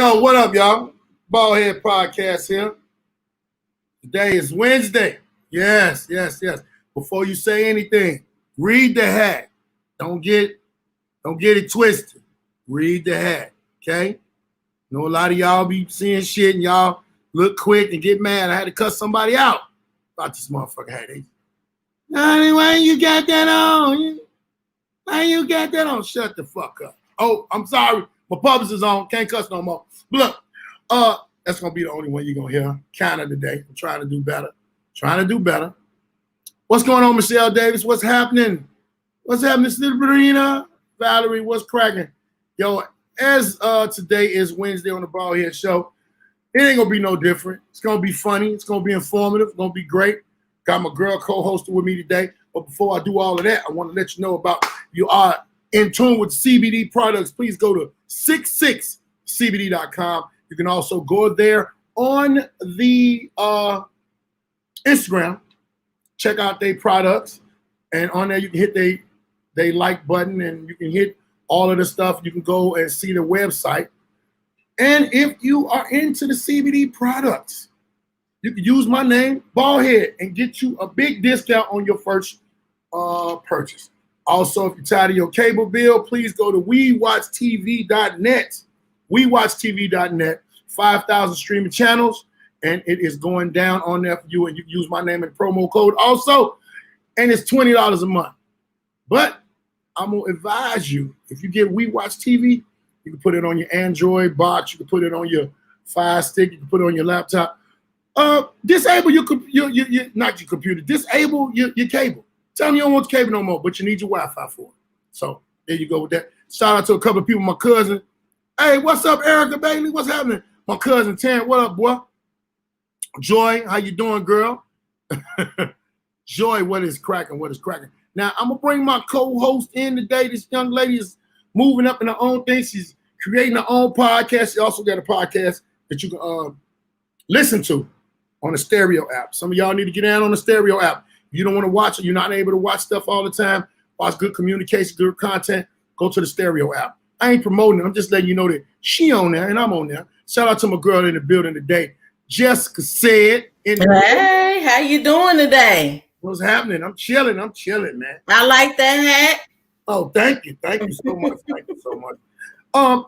Yo, what up, y'all? BaldHead Podcast here. Today is Wednesday. Yes. Before you say anything, read the hat. Don't get it twisted. Read the hat, okay? I know a lot of y'all be seeing shit and y'all look quick and get mad. I had to cuss somebody out about this motherfucker hat. Why you got that on? Why you got that on? Shut the fuck up. Oh, I'm sorry. My publicist is on. Can't cuss no more. Look, that's gonna be the only one you're gonna hear kind of today. I'm trying to do better. What's going on, Michelle Davis? What's happening? Sabrina? Valerie, what's cracking? Yo, as today is Wednesday on the BaldHead Show, it ain't gonna be no different. It's gonna be funny. It's gonna be informative. It's gonna be great. Got my girl co-hosting with me today. But before I do all of that, I want to let you know about you are in tune with CBD products. Please go to 66cbd.com. You can also go there on the Instagram, check out their products, and on there you can hit they like button and you can hit all of the stuff. You can go and see the website. And if you are into the CBD products, you can use my name, BaldHead, and get you a big discount on your first purchase. Also, if you're tired of your cable bill, please go to WeWatchTV.net. WeWatchTV.net, 5,000 streaming channels, and it is going down on there for you. And you can use my name and promo code also, and it's $20 a month. But I'm gonna advise you, if you get WeWatch TV, you can put it on your Android box, you can put it on your Fire Stick, you can put it on your laptop. Disable your not your computer, disable your cable. Tell them you don't want the cable no more, but you need your Wi-Fi for it. So there you go with that. Shout out to a couple of people, my cousin. Hey, what's up, Erica Bailey? What's happening? My cousin Taryn, what up, boy? Joy, how you doing, girl? Joy, what is cracking? Now, I'm going to bring my co-host in today. This young lady is moving up in her own thing. She's creating her own podcast. She also got a podcast that you can listen to on the stereo app. Some of y'all need to get down on the stereo app. If you don't want to watch it, you're not able to watch stuff all the time, watch good communication, good content, go to the stereo app. I ain't promoting it. I'm just letting you know that she on there and I'm on there. Shout out to my girl in the building today. Jessica said. Hey, how you doing today? What's happening? I'm chilling, man. I like that hat. Oh, thank you so much.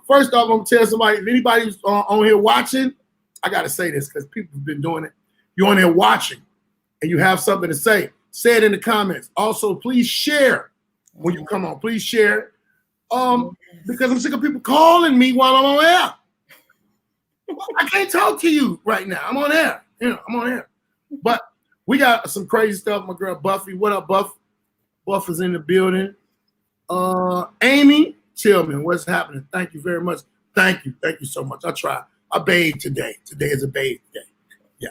First off, I'm gonna tell somebody, if anybody's on here watching, I gotta say this because people have been doing it. You're on here watching and you have something to say it in the comments. Also, please share when you come on. Please share. Because I'm sick of people calling me while I'm on air. I can't talk to you right now. I'm on air. I'm on air. But we got some crazy stuff. My girl Buffy. What up, Buff? Buff is in the building. Amy Tillman, what's happening? Thank you very much. Thank you so much. I tried. I bathed today. Today is a bathe day. Yeah.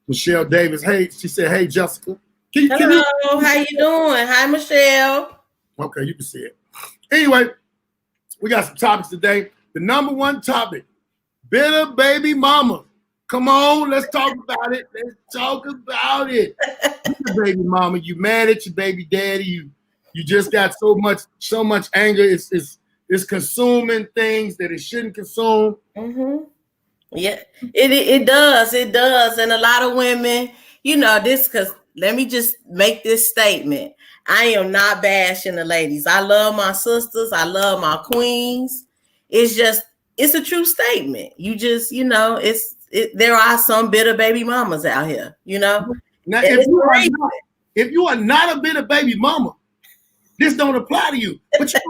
Michelle Davis. Hey, she said, hey, Jessica. Hello, how you doing? Hi, Michelle. Okay, you can see it. Anyway, we got some topics today. The number one topic, bitter baby mama. Come on, let's talk about it. Bitter baby mama, you mad at your baby daddy. You just got so much anger. It's consuming things that it shouldn't consume. Mm-hmm. Yeah, it does. And a lot of women, this, because let me just make this statement. I am not bashing the ladies. I love my sisters. I love my queens. It's a true statement. You just, there are some bitter baby mamas out here, Now, if you are not a bitter baby mama, this don't apply to you. But you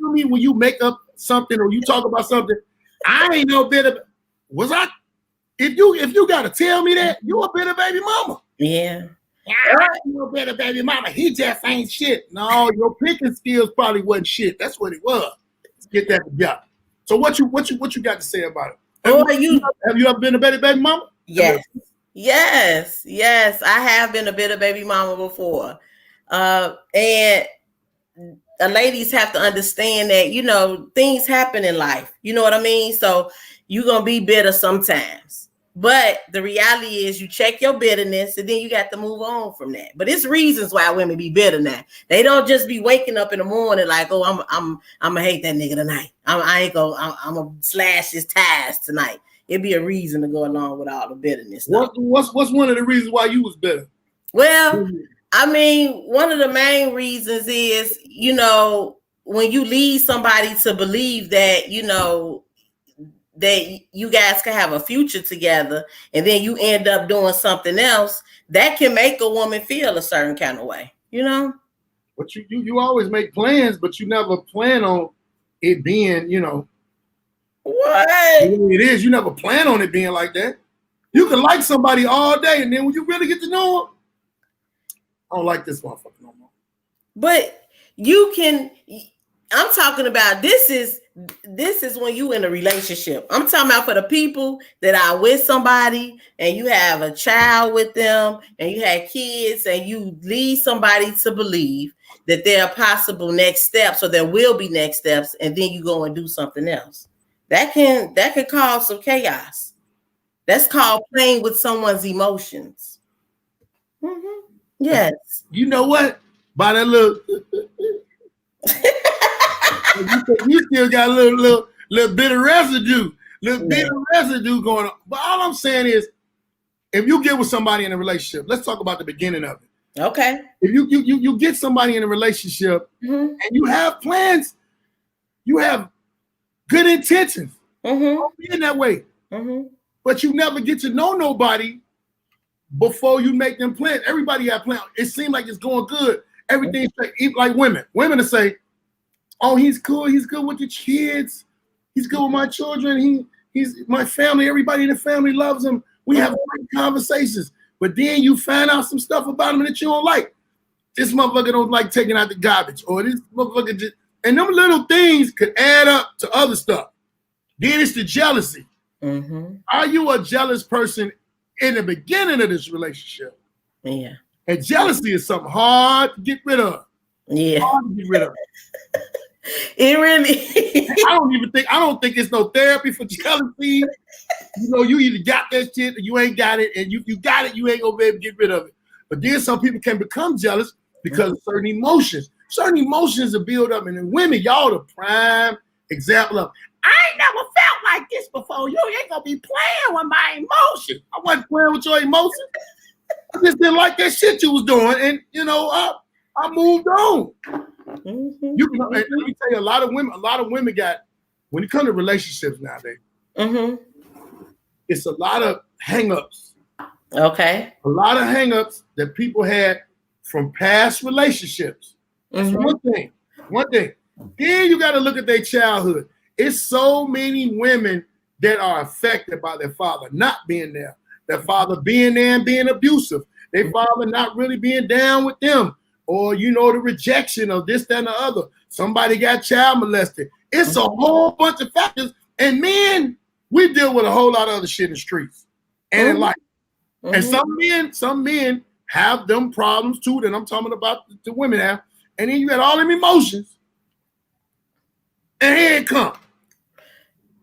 know me when you make up something or you talk about something, I ain't no bitter. Was I? If you gotta tell me that, you a bitter baby mama. Yeah. You a bitter baby mama. He just ain't shit. No, your picking skills probably wasn't shit. That's what it was. Let's get that together. So what you got to say about it? Have you ever been a bitter baby mama? Yes. I have been a bitter baby mama before. And the ladies have to understand that, things happen in life. You know what I mean? So you're going to be bitter sometimes. But the reality is you check your bitterness and then you got to move on from that. But it's reasons why women be bitter now. They don't just be waking up in the morning like, oh, I'm gonna hate that nigga tonight. I'm gonna slash his ties tonight. It'd be a reason to go along with all the bitterness. What's one of the reasons why you was bitter? Well, I mean, one of the main reasons is, you know, when you lead somebody to believe that, you know, that you guys can have a future together, and then you end up doing something else, that can make a woman feel a certain kind of way, you know? But you always make plans, but you never plan on it being, you know, what it is. You never plan on it being like that. You can like somebody all day, and then when you really get to know them, I don't like this motherfucker no more. But you can, I'm talking about this is when you in a relationship. I'm talking about for the people that are with somebody and you have a child with them and you have kids and you lead somebody to believe that there are possible next steps or there will be next steps, and then you go and do something else. That can cause some chaos. That's called playing with someone's emotions. Mm-hmm. Yes. You know what? By that little you still got a little bit of residue, bit of residue going on. But all I'm saying is, if you get with somebody in a relationship, let's talk about the beginning of it. Okay. If you get somebody in a relationship and you have plans, you have good intentions, being that way, but you never get to know nobody before you make them plans. Everybody have plans. It seems like it's going good. Everything's like women. Women to say, oh, he's cool. He's good with the kids. He's good with my children. He's my family. Everybody in the family loves him. We have great conversations. But then you find out some stuff about him that you don't like. This motherfucker don't like taking out the garbage, or this motherfucker just, and them little things could add up to other stuff. Then it's the jealousy. Are you a jealous person in the beginning of this relationship? Yeah. And jealousy is something hard to get rid of. Yeah. Hard to get rid of. It really. I don't think it's no therapy for jealousy. You know, you either got that shit or you ain't got it, and you got it, you ain't gonna be able to get rid of it. But then some people can become jealous because of certain emotions. Certain emotions are built up, and then women, y'all the prime example of, I ain't never felt like this before. You ain't gonna be playing with my emotions. I wasn't playing with your emotions. I just didn't like that shit you was doing, and you know, I moved on. You can, let me tell you, a lot of women got, when it comes to relationships nowadays, it's a lot of hang-ups. Okay. A lot of hang-ups that people had from past relationships. That's one thing. Then you got to look at their childhood. It's so many women that are affected by their father not being there. Their father being there and being abusive. Their father not really being down with them. Or, you know, the rejection of this, that, and the other. Somebody got child molested. It's a whole bunch of factors. And men, we deal with a whole lot of other shit in the streets and in life. And some men have them problems too that I'm talking about the women have. And then you got all them emotions. And here it comes.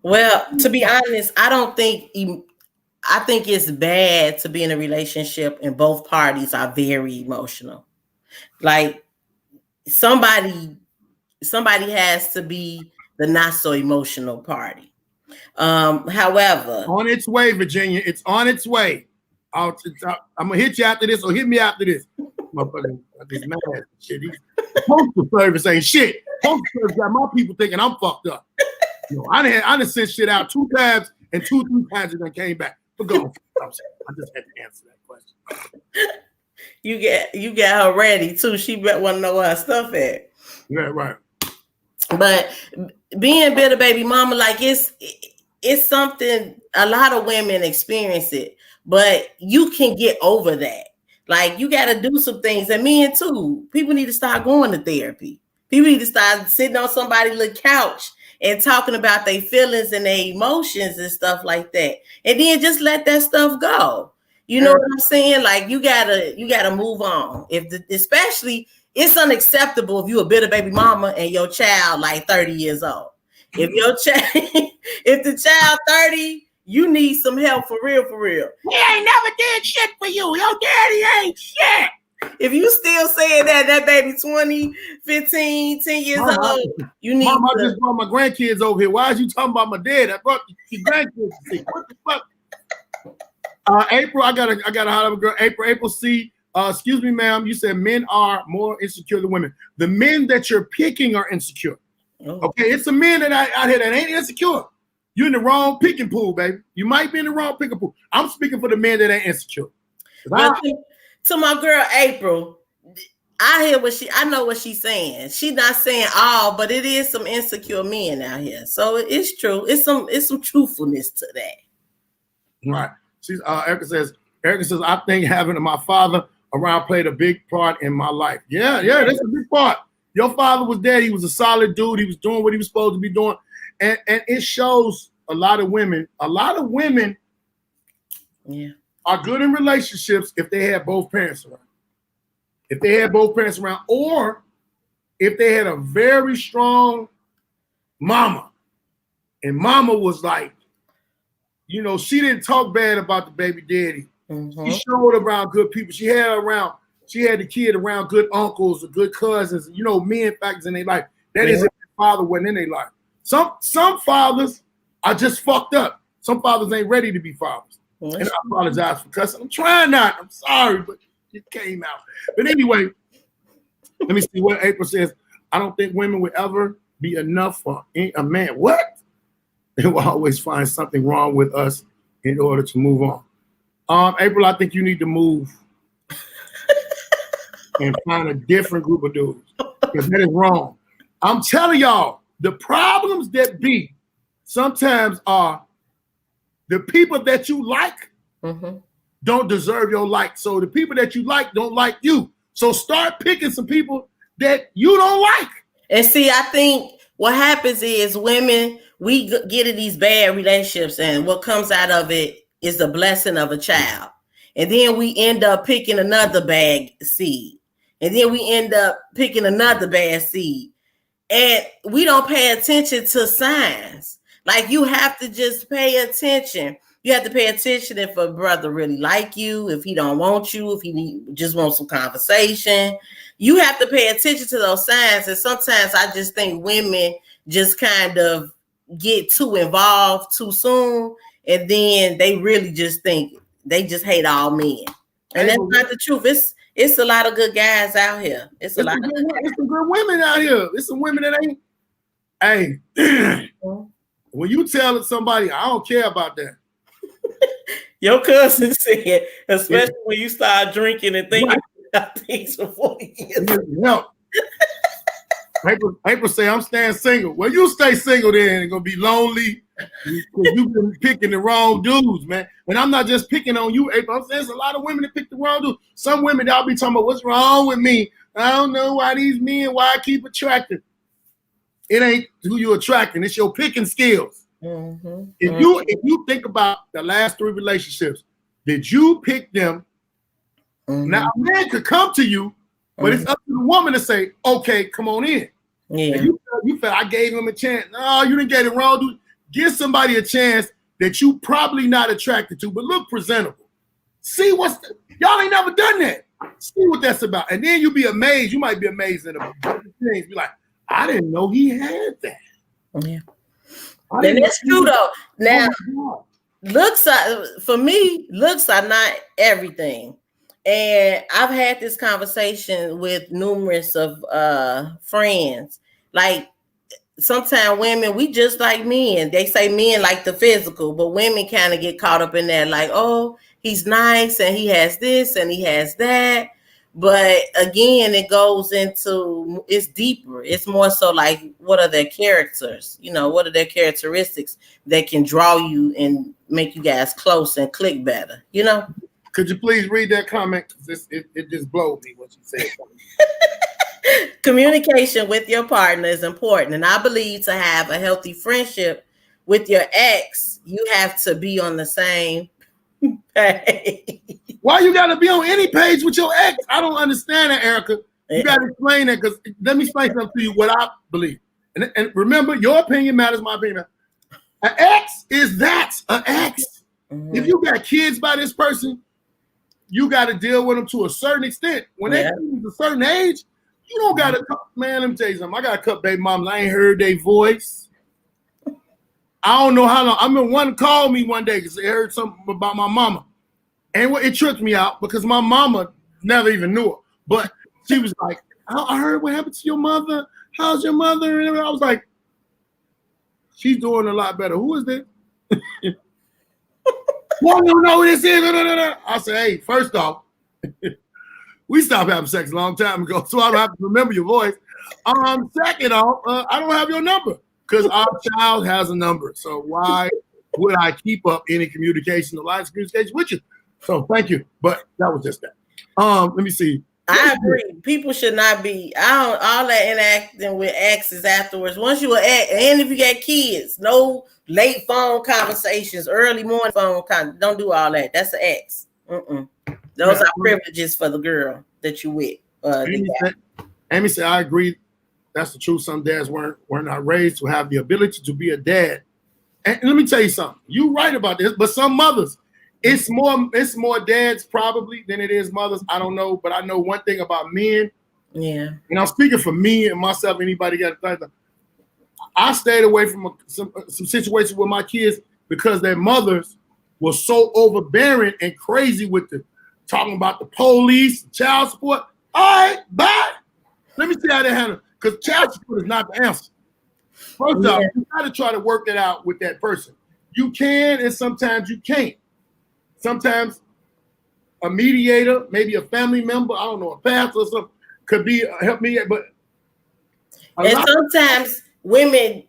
Well, to be honest, I think it's bad to be in a relationship and both parties are very emotional. Like somebody has to be the not so emotional party. However, on its way, Virginia, it's on its way. I'm gonna hit you after this, or hit me after this. Motherfucker, this mad shit. Postal service ain't shit. Postal service got my people thinking I'm fucked up. You know, I done sent shit out 2 times, and 2-3 times it done came back. But go on. I just had to answer that question. You get her ready too. She want to know where her stuff at. Yeah, right. But being bitter baby mama, like it's something a lot of women experience it, but you can get over that. Like you got to do some things, and men too. People need to start going to therapy. People need to start sitting on somebody's little couch and talking about their feelings and their emotions and stuff like that, and then just let that stuff go. You know what I'm saying? Like you gotta move on. Especially it's unacceptable if you a bitter baby mama and your child like 30 years old. If the child 30 You need some help for real, for real. He ain't never did shit for you. Your daddy ain't shit. If you still saying that baby 20, 15, 10 years old, you need Mama, I just brought my grandkids over here. Why is you talking about my dad? I brought your grandkids to see. What the fuck? April, I gotta holler at a girl. April C. Excuse me, ma'am. You said men are more insecure than women. The men that you're picking are insecure. Oh. Okay, it's the men that out here that ain't insecure. You're in the wrong picking pool, baby. You might be in the wrong picking pool. I'm speaking for the men that ain't insecure. To my girl April, I know what she's saying. She's not saying all, but it is some insecure men out here. So it's true. It's some truthfulness to that. Right. Erica says, I think having my father around played a big part in my life. Yeah, that's a big part. Your father was there. He was a solid dude. He was doing what he was supposed to be doing. And it shows a lot of women are good in relationships if they have both parents around. If they had both parents around, or if they had a very strong mama, and mama was like, she didn't talk bad about the baby daddy. Mm-hmm. She showed around good people. She had the kid around good uncles or good cousins, men factors in their life. That is if their father wasn't in their life. Some fathers are just fucked up. Some fathers ain't ready to be fathers. Mm-hmm. And I apologize for cussing. I'm trying not. I'm sorry, but it came out. But anyway, let me see what April says. I don't think women would ever be enough for a man. What? They will always find something wrong with us in order to move on. April, I think you need to move and find a different group of dudes, because that is wrong. I'm telling y'all, the problems that be sometimes are the people that you like don't deserve your like. So the people that you like don't like you. So start picking some people that you don't like. And see, I think what happens is women, we get in these bad relationships, and what comes out of it is the blessing of a child. And then we end up picking another bad seed. And then we end up picking another bad seed. And we don't pay attention to signs. Like, you have to just pay attention. You have to pay attention if a brother really like you, if he don't want you, if he just wants some conversation. You have to pay attention to those signs. And sometimes I just think women just kind of get too involved too soon. And then they really just think they just hate all men. And that's not the truth. It's a lot of good guys out here. It's some good women out here. It's some women that ain't. Hey, when you tell somebody, I don't care about that. Your cousin said, especially when you start drinking and thinking about things for 40 years. No. April say, I'm staying single. Well, you stay single then. It's going to be lonely because you've been picking the wrong dudes, man. And I'm not just picking on you, April. I'm saying there's a lot of women that pick the wrong dudes. Some women, they'll be talking about what's wrong with me. I don't know why these men, why I keep attracting. It ain't who you attracting. It's your picking skills. Mm-hmm. If you think about the last 3 relationships, did you pick them? Mm-hmm. Now, a man could come to you, but it's up to the woman to say, okay, come on in. Yeah. And you felt I gave him a chance. No, you didn't get it wrong, dude. Give somebody a chance that you probably not attracted to, but look presentable. See y'all ain't never done that. See what that's about. And then you'll be amazed. You might be amazed at things. Be like, I didn't know he had that. Yeah. And it's true though. Now, looks are not everything. And I've had this conversation with numerous of friends. Like, sometimes women, we just like men. They say men like the physical, but women kind of get caught up in that. Like, oh, he's nice and he has this and he has that. But again, it goes into, it's deeper. It's more so like, what are their characters? What are their characteristics that can draw you and make you guys close and click better? Could you please read that comment? It just blows me what you said. Communication with your partner is important. And I believe to have a healthy friendship with your ex, you have to be on the same page. Why you got to be on any page with your ex? I don't understand that, Erica. You got to explain that, because let me explain something to you what I believe. And remember, your opinion matters, my opinion. An ex is that, an ex. Mm-hmm. If you got kids by this person, you got to deal with them to a certain extent. When they get to a certain age, you don't got to, man, let me tell you something. I got a couple baby mamas. I ain't heard their voice. I don't know how long. I mean, one called me one day because they heard something about my mama. And it tripped me out because my mama never even knew her. But she was like, I heard what happened to your mother. How's your mother? And I was like, she's doing a lot better. Who is this? Well, you know who this is? I said, hey, first off, we stopped having sex a long time ago, so I don't have to remember your voice. Second off, I don't have your number because our child has a number. So why would I keep up any communication, the lines of communication with you? So thank you. But that was just that. Let me see. I agree. People should not be all that interacting with exes afterwards. Once you ex, and if you got kids, no late phone conversations, early morning phone don't do all that. That's an ex. Those are privileges for the girl that you with. Amy said, I agree. That's the truth. Some dads weren't not raised to have the ability to be a dad. And let me tell you something. You're right about this, but some mothers, it's more dads probably than it is mothers. I don't know, but I know one thing about men. Yeah. And I'm speaking for me and myself. Anybody got to think? I stayed away from some situations with my kids because their mothers were so overbearing and crazy with the talking about the police, child support. All right, bye. Let me see how they handle it. Because child support is not the answer. First off, you got to try to work that out with that person. You can, and sometimes you can't. Sometimes a mediator, maybe a family member, I don't know, a pastor or something, could be help me. But sometimes women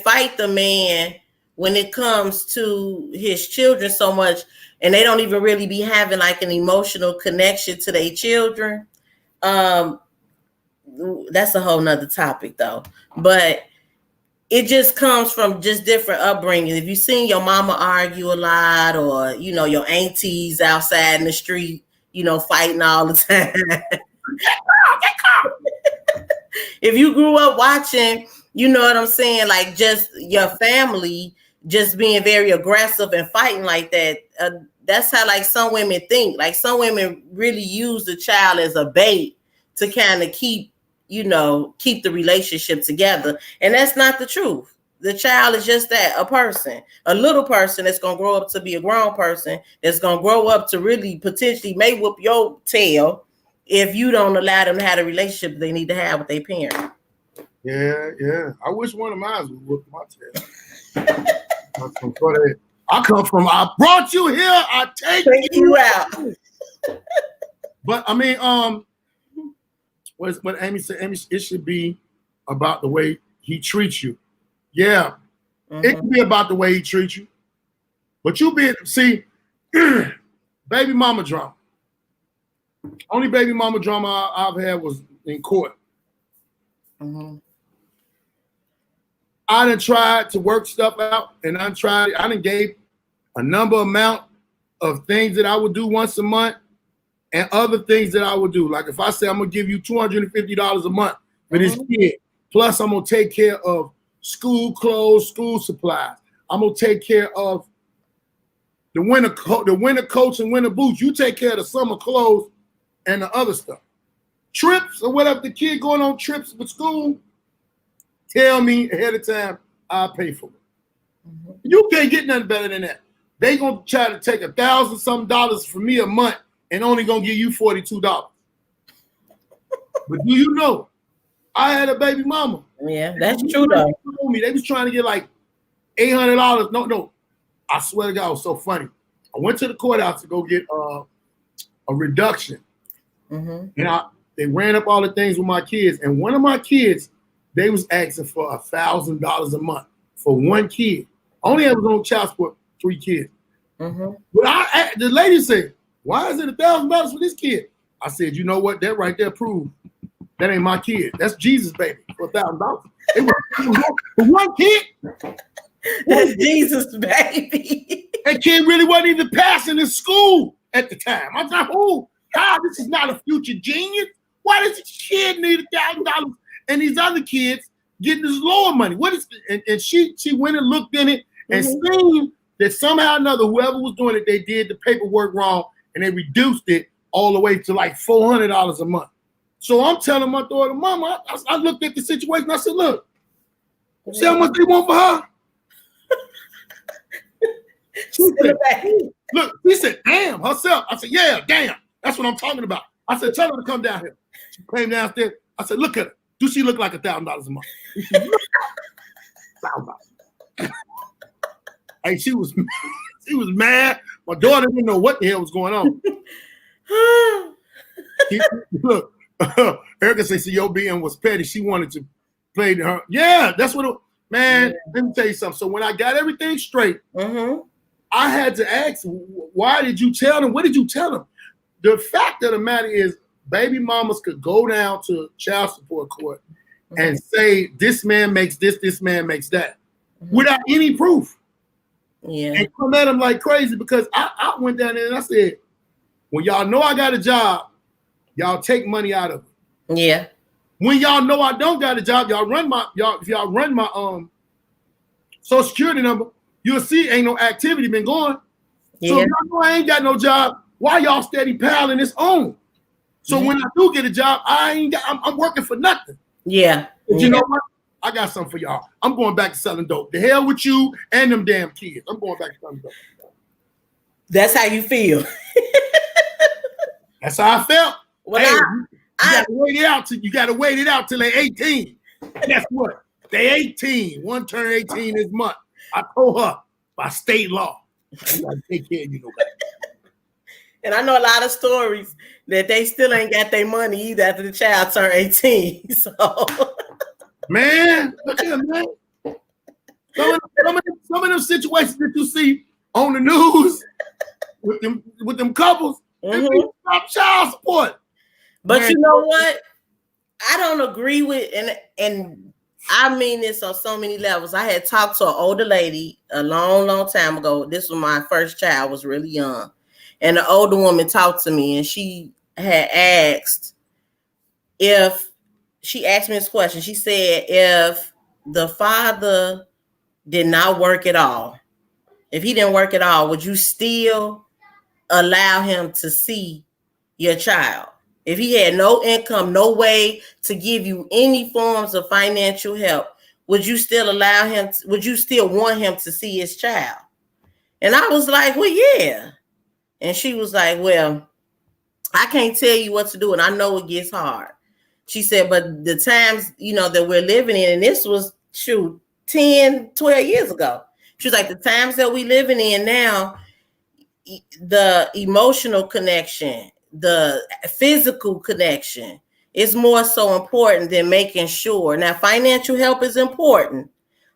fight the man when it comes to his children so much, and they don't even really be having like an emotional connection to their children. That's a whole nother topic though. But it just comes from just different upbringing. If you've seen your mama argue a lot, or your aunties outside in the street, fighting all the time. If you grew up watching, you know what I'm saying, like just your family just being very aggressive and fighting like that. That's how like some women think. Like some women really use the child as a bait to kind of keep the relationship together. And that's not the truth. The child is just that, a person, a little person that's going to grow up to be a grown person, that's going to grow up to really potentially may whoop your tail if you don't allow them to have a relationship they need to have with their parent. Yeah. I wish one of mine would whoop my tail. I brought you here, I take you out. But I mean, what Amy said, it should be about the way he treats you. Yeah, It can be about the way he treats you. But baby mama drama. Only baby mama drama I've had was in court. I done tried to work stuff out, and I done gave a amount of things that I would do once a month, and other things that I would do. Like if I say I'm gonna give you $250 a month for this kid, plus I'm gonna take care of school clothes, school supplies. I'm gonna take care of the winter coats and winter boots. You take care of the summer clothes and the other stuff. Trips or whatever, the kid going on trips with school, tell me ahead of time, I'll pay for it. You can't get nothing better than that. They gonna try to take $1,000-something from me a month and only gonna give you $42. But do you know, I had a baby mama. Yeah, that's true though. They was trying to get like $800. No. I swear to God, it was so funny. I went to the courthouse to go get a reduction. And they ran up all the things with my kids. And one of my kids, they was asking for $1,000 a month for one kid. Only I was on child support, 3 kids. But the lady said, why is it $1,000 for this kid? I said, you know what? That right there proved that ain't my kid. That's Jesus' baby for $1,000. For one kid. That's Jesus' baby. That kid really wasn't even passing in school at the time. I was like, oh, God, this is not a future genius. Why does this kid need $1,000? And these other kids, getting this lower money? What is and she went and looked in it and seen that somehow or another, whoever was doing it, they did the paperwork wrong and they reduced it all the way to like $400 a month. So I'm telling my daughter, Mama, I looked at the situation. I said, look, see how much they want for her? She said, look, she said, damn, herself. I said, yeah, damn. That's what I'm talking about. I said, tell her to come down here. She came downstairs. I said, look at her. Do she look like $1,000 a month? $1,000. Hey, she was mad. My daughter didn't know what the hell was going on. Look, Erica said CEO being was petty. She wanted to play her. Yeah, that's what man, let me tell you something. So when I got everything straight, I had to ask, why did you tell them? What did you tell them? The fact of the matter is, baby mamas could go down to child support court and say, this man makes this man makes that, without any proof. Yeah. And come at them like crazy because I went down there and I said, when y'all know I got a job, y'all take money out of it. Yeah. When y'all know I don't got a job, if y'all run my Social Security number, you'll see ain't no activity been going. Yeah. So if y'all know I ain't got no job, why y'all steady piling this on? So when I do get a job, I'm working for nothing. Yeah. But you know what? I got something for y'all. I'm going back to selling dope. The hell with you and them damn kids. I'm going back to selling dope. That's how you feel. That's how I felt. Well, hey, you gotta wait it out till they're 18. Guess what? They 18. One turn 18 this month. I told her by state law, I gotta take care of you. And I know a lot of stories that they still ain't got their money either after the child turned 18. So, man, look here, man. Some of them situations that you see on the news with them couples, they stop child support. But man, you know what? I don't agree with, and I mean this on so many levels. I had talked to an older lady a long time ago. This was my first child, was really young. And the older woman talked to me and she had asked she asked me this question. She said, if the father did not work at all, if he didn't work at all, would you still allow him to see your child? If he had no income, no way to give you any forms of financial help, would you still allow him? Would you still want him to see his child? And I was like, well, yeah. And she was like, well, I can't tell you what to do. And I know it gets hard. She said, but the times, that we're living in, and this was 10, 12 years ago. She was like, the times that we living in now, the emotional connection, the physical connection is more so important than making sure. Now, financial help is important,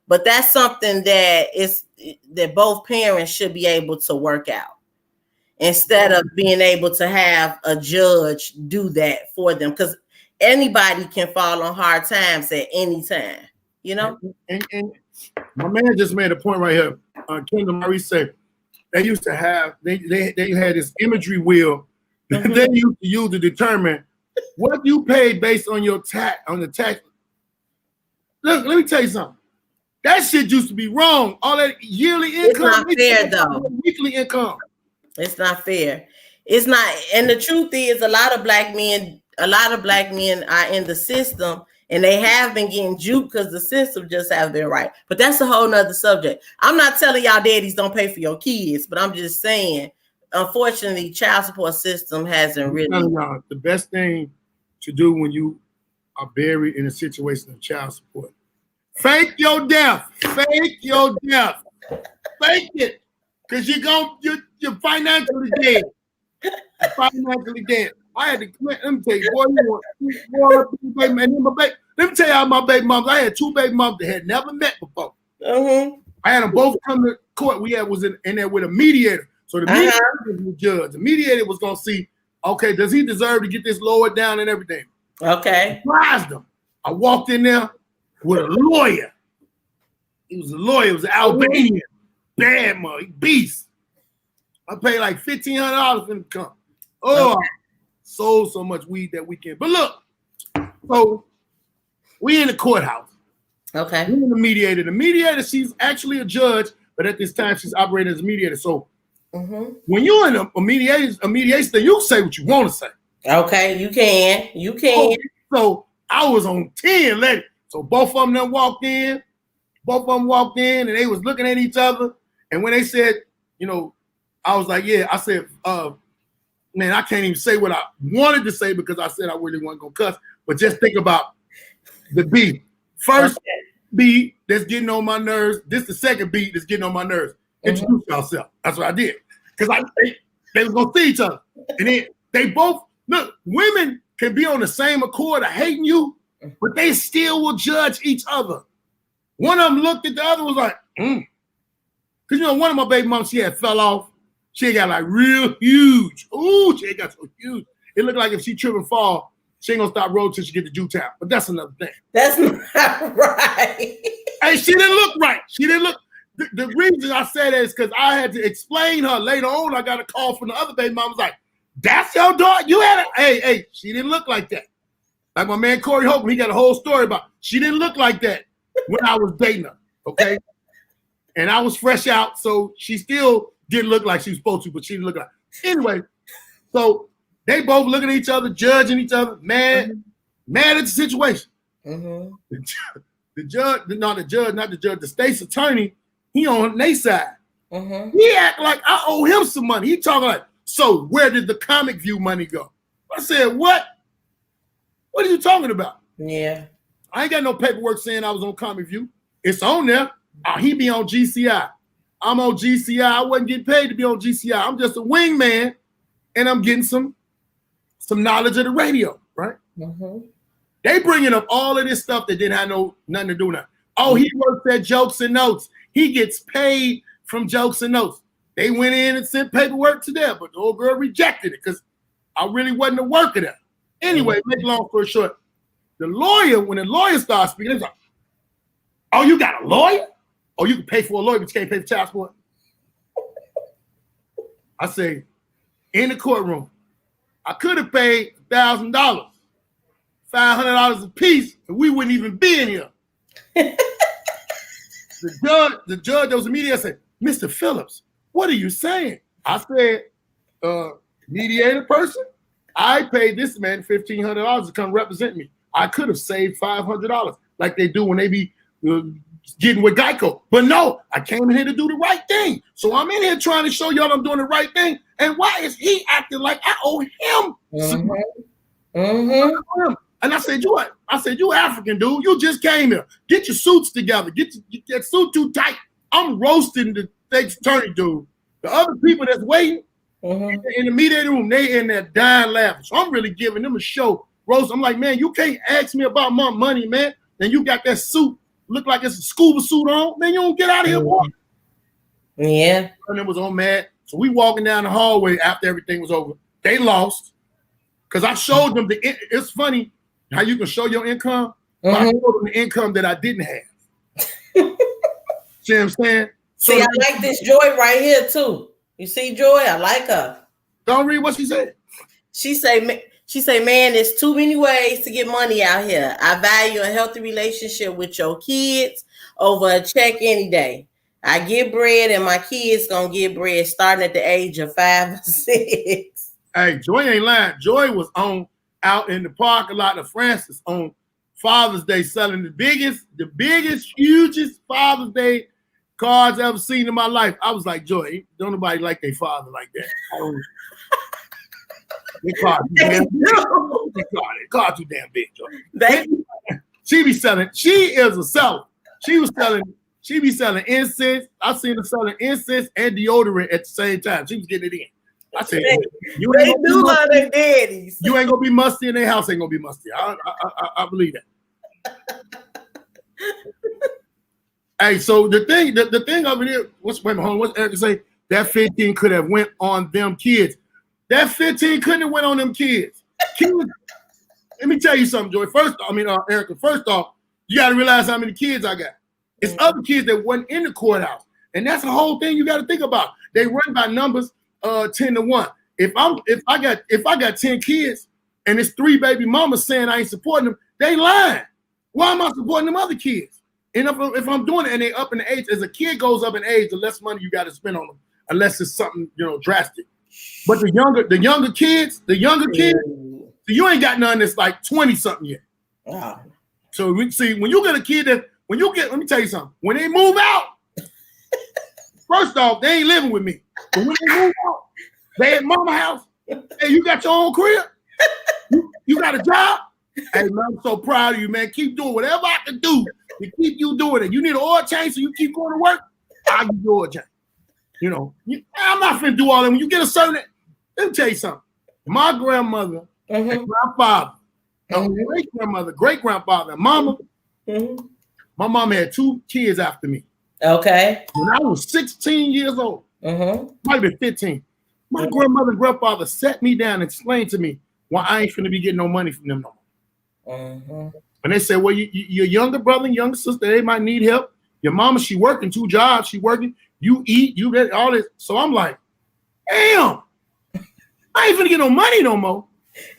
but that's something that both parents should be able to work out instead of being able to have a judge do that for them, because anybody can fall on hard times at any time, And my man just made a point right here. Kendall Marie said they used to have they had this imagery wheel that they used to use to determine what you paid based on your tax the tax. Look, let me tell you something. That shit used to be wrong. All that yearly income, it's not fair though. Weekly income. It's not fair. It's not, and the truth is, a lot of black men are in the system, and they have been getting juked because the system just have been right. But that's a whole nother subject. I'm not telling y'all daddies don't pay for your kids, but I'm just saying, unfortunately, child support system hasn't really. Y'all, the best thing to do when you are buried in a situation of child support, fake your death. Fake your death. Fake it, because you're financially dead. Financially dead. I had to let me tell you, boy, let me tell you how my baby moms. I had two baby moms that had never met before. I had them both come to court. We was in there with a mediator. So the mediator was the judge. The mediator was gonna see, okay, does he deserve to get this lowered down and everything? Okay. Surprised them. I walked in there with a lawyer. He was a lawyer. He was an Albanian. Bad mother, beast. I paid like $1,500 for him to come. I sold so much weed that weekend. But look, so we in the courthouse. Okay. Then the mediator. The mediator, she's actually a judge, but at this time she's operating as a mediator. So when you're in a mediation, you say what you want to say. Okay, you can. You can. So I was on 10, lady. So both of them walked in. And they was looking at each other. And when they said, you know, I was like, yeah. I said, man, I can't even say what I wanted to say because I said I really wasn't gonna cuss. But just think about the beat. First beat that's getting on my nerves. This the second beat that's getting on my nerves. Introduce yourself. That's what I did. Because they was gonna see each other. And then they both look, women can be on the same accord of hating you, but they still will judge each other. One of them looked at the other, was like, Because you know, one of my baby moms, she had fell off. She got like real huge. Ooh, she got so huge. It looked like if she trip and fall, she ain't gonna stop rolling till she get to Jewtown. But that's another thing. That's not right. Hey, she didn't look right. She didn't look. The reason I said that is because I had to explain her later on. I got a call from the other baby mom. Was like, "That's your daughter? You had it? Hey, she didn't look like that." Like my man Corey Holcomb, he got a whole story about. She didn't look like that when I was dating her. Okay, and I was fresh out, so she still didn't look like she was supposed to, but she didn't look like. Anyway, so they both looking at each other, judging each other, mad at the situation. The judge, not the judge, the state's attorney, he on their side. He act like I owe him some money. He talking like, so where did the Comic View money go? I said, what? What are you talking about? Yeah. I ain't got no paperwork saying I was on Comic View. It's on there. He be on GCI. I'm on GCI. I wasn't getting paid to be on GCI. I'm just a wingman, and I'm getting some knowledge of the radio, right? They bringing up all of this stuff that didn't have nothing to do with it. Oh, he works at Jokes and Notes. He gets paid from Jokes and Notes. They went in and sent paperwork to them, but the old girl rejected it because I really wasn't a worker there. Anyway, make long story short, when the lawyer started speaking, he was like, oh, you got a lawyer? Oh, you can pay for a lawyer, but you can't pay for child support? I say, in the courtroom, I could have paid $1,000, $500 a piece, and we wouldn't even be in here. The judge that was immediate said, Mr. Phillips, what are you saying? I said, mediator person, I paid this man $1,500 to come represent me. I could have saved $500 like they do when they be getting with Geico. But no, I came in here to do the right thing. So I'm in here trying to show y'all I'm doing the right thing. And why is he acting like I owe him? And I said, you African dude. You just came here. Get your suits together. Get that suit too tight. I'm roasting the state's attorney dude. The other people that's waiting in the mediator room, they in there dying laughing. So I'm really giving them a show. Roast. I'm like, man, you can't ask me about my money, man. And you got that suit, look like it's a scuba suit on. Man, you don't get out of here, boy. Yeah. And it was on mad. So we walking down the hallway after everything was over. They lost. Because I showed them it's funny how you can show your income. But I showed them the income that I didn't have. See what I'm saying? See, I like this Joy right here too. You see Joy? I like her. Don't read what she said. She say, man, there's too many ways to get money out here. I value a healthy relationship with your kids over a check any day. I get bread and my kids gonna get bread starting at the age of 5 or 6. Hey, Joy ain't lying. Joy was out in the parking lot of Francis on Father's Day selling the biggest, hugest Father's Day cards I've ever seen in my life. I was like, Joy, don't nobody like their father like that. They card too damn big. They card too damn big, Joy. She be selling. She is a seller. She be selling incense. I seen her selling incense and deodorant at the same time. She was getting it in. I said, you ain't do love their daddies. You ain't gonna be musty, and their house ain't gonna be musty. I believe that. Hey, so the thing of it is, what's Erica say? That 15 could have went on them kids. That 15 couldn't have went on them kids. Let me tell you something, Joy. Erica. First off, you got to realize how many kids I got. It's other kids that wasn't in the courthouse, and that's the whole thing you got to think about. They run by numbers, 10-1. If I got 10 kids and it's 3 baby mamas saying I ain't supporting them, they lying. Why am I supporting them other kids? And if I'm doing it and they up in age, as a kid goes up in age, the less money you got to spend on them, unless it's something drastic. But the younger kids, so you ain't got none that's like 20 something yet. Wow. So we see when you get a kid let me tell you something. When they move out, first off, they ain't living with me. But when they move out, they at mama house. Hey, you got your own crib? You got a job? Hey, man, I'm so proud of you, man. Keep doing whatever I can do to keep you doing it. You need an oil change so you keep going to work? I'll give you oil change. I'm not finna do all that. When you get a certain, let me tell you something. My grandmother and grandfather, great-grandfather, and mama, my mom had 2 kids after me. Okay. When I was 16 years old, might have been 15, my grandmother and grandfather sat me down and explained to me why I ain't finna be getting no money from them no more. And they said, well, your younger brother and younger sister, they might need help. Your mama, she working 2 jobs. She working. You eat. You get all this. So I'm like, damn, I ain't finna get no money no more.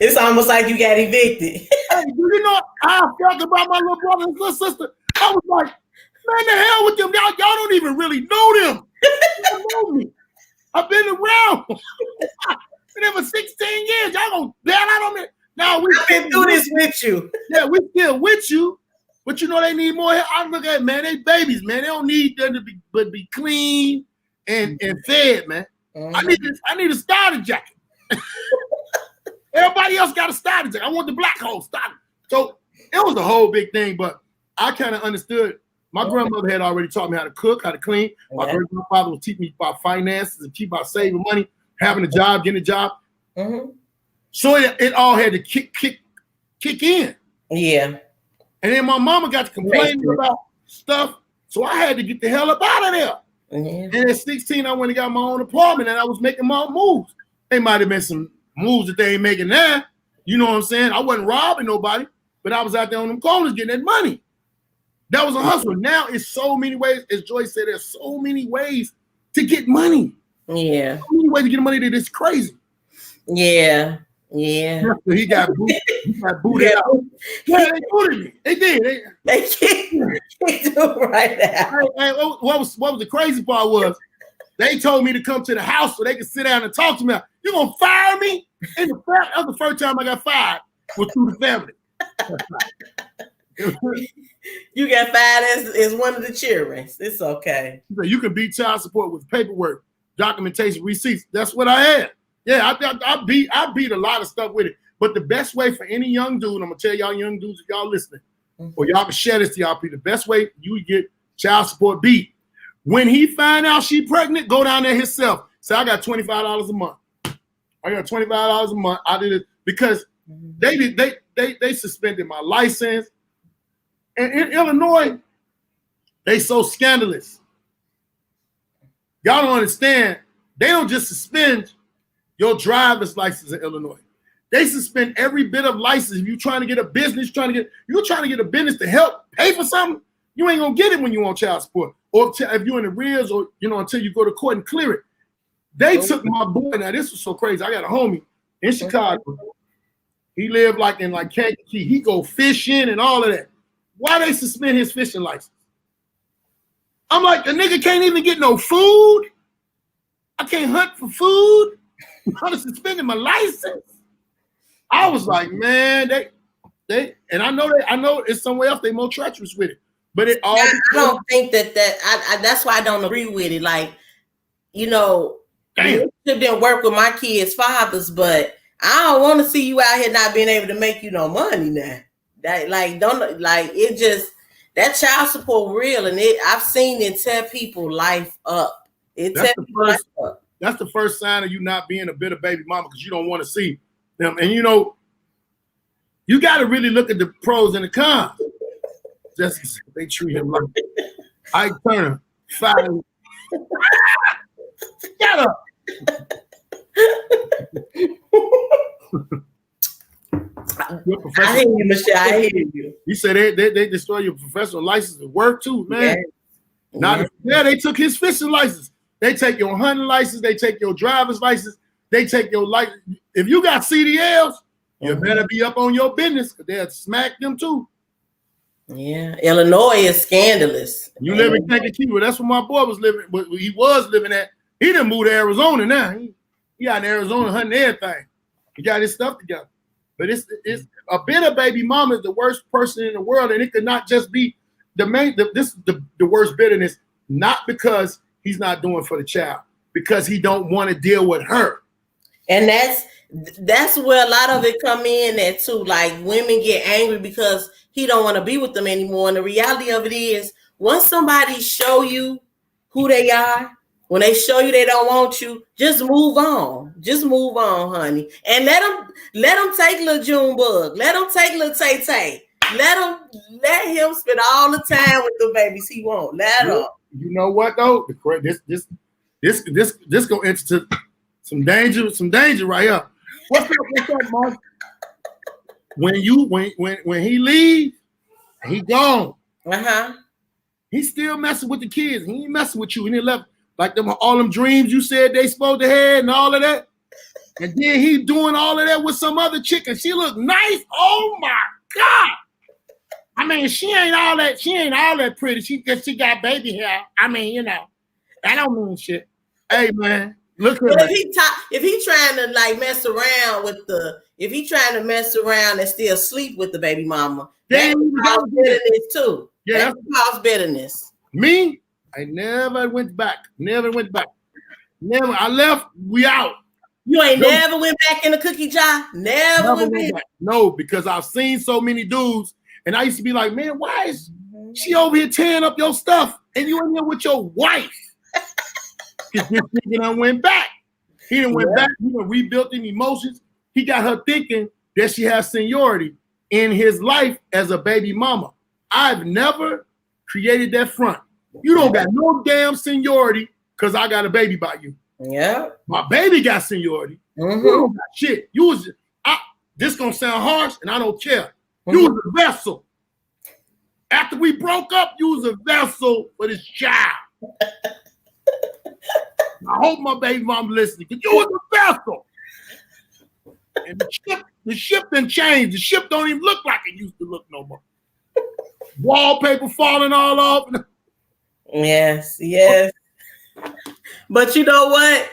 It's almost like you got evicted. Hey, do you know how I felt about my little brother and little sister? I was like, man, the hell with them. Y'all don't even really know them. You don't know me. I've been around. Been there for 16 years. Y'all gonna bail out on me. Now I've been through this with you. Yeah, we still with you. But they need more help. I look at, man, they babies, man. They don't need them to be clean and fed, man. I need a starter jacket. Everybody else got a starter jacket. I want the black hole starter. So it was a whole big thing, but I kind of understood. My grandmother had already taught me how to cook, how to clean. My great grandfather was teaching me about finances and teach about saving money, having a job, getting a job. So it all had to kick in. Yeah. And then my mama got to complaining about stuff, so I had to get the hell up out of there. And at 16, I went and got my own apartment, and I was making my own moves. They might have been some moves that they ain't making now. You know what I'm saying? I wasn't robbing nobody, but I was out there on them corners getting that money. That was a hustle. Now it's so many ways, as Joyce said, there's so many ways to get money. Yeah. So many ways to get money that it's crazy. Yeah. Yeah. So he got booted out. Yeah, they booted me. They did. They can't do right now. Hey, what was the crazy part was they told me to come to the house so they could sit down and talk to me. You gonna fire me? And that was the first time I got fired was through the family. You got fired as one of the children. It's okay. You can beat child support with paperwork, documentation, receipts. That's what I had. Yeah, I beat a lot of stuff with it. But the best way for any young dude, I'm gonna tell y'all young dudes if y'all listening, or y'all can share this to y'all people. The best way you get child support beat. When he find out she pregnant, go down there himself. Say, I got $25 a month. I got $25 a month. I did it because they suspended my license. And in Illinois, they so scandalous. Y'all don't understand. They don't just suspend your driver's license in Illinois. They suspend every bit of license. If you're trying to get a business, you're trying to get a business to help pay for something, you ain't gonna get it when you on child support. Or if you're in the arrears, or until you go to court and clear it. They took my boy. Now this was so crazy. I got a homie in Chicago. He lived in Kankakee. He go fishing and all of that. Why they suspend his fishing license? I'm like, the nigga can't even get no food. I can't hunt for food. I'm suspending my license. I was like, man, they and I know it's somewhere else they more treacherous with it. But it all I don't think that that's why I don't agree with it. Damn. You didn't work with my kids' fathers, but I don't want to see you out here not being able to make you no money now. That that child support real, and I've seen it tear people life up. That's the first sign of you not being a bitter baby mama, because you don't want to see them. And you got to really look at the pros and the cons. Just they treat him like Ike Turner. 5. Shut up. I hear you, Michelle. I hear you. He said they destroy your professional license to work too, man. They took his fishing license. They take your hunting license. They take your driver's license. They take your license. If you got CDLs, you better be up on your business, because they'll smack them too. Yeah, Illinois is scandalous. You live in Kankakee. Well, that's where my boy was living. But he was living at. He didn't move to Arizona now. He out in Arizona hunting everything. He got his stuff together. But it's a bitter baby mama is the worst person in the world, and it could not just be the worst bitterness, not because he's not doing for the child, because he don't want to deal with her. And that's where a lot of it come in at too. Like women get angry because he don't want to be with them anymore. And the reality of it is, once somebody show you who they are, when they show you they don't want you, just move on. Just move on, honey. And let them take little Junebug. Let them take little Tay Tay. Let him spend all the time with the babies he wants. Let him. You know what though? This gonna enter some danger right here. What's up, Mark? When he leaves, he gone. He's still messing with the kids. He ain't messing with you. And he left like all them dreams you said they supposed to have and all of that. And then he doing all of that with some other chick, and she look nice. Oh my God. I mean, she ain't all that pretty. She got baby hair. I mean, that don't mean shit. Hey man, look at him. If he trying to like mess around and still sleep with the baby mama, that cause bitterness too. Yeah, that cause bitterness. Me, I never went back. Never. I left. We out. You ain't never went back in the cookie jar. Never went back. No, because I've seen so many dudes, and I used to be like, man, why is she over here tearing up your stuff, and you in here with your wife? Because this nigga done went back. He done went back. He done rebuilt them emotions. He got her thinking that she has seniority in his life as a baby mama. I've never created that front. You don't got no damn seniority because I got a baby by you. Yeah. My baby got seniority. You don't got shit. This gonna sound harsh, and I don't care. You was a vessel. After we broke up, you was a vessel for this child. I hope my baby mom listening, because you was a vessel. And the ship done changed. The ship don't even look like it used to look no more. Wallpaper falling all off. Yes. But you know what?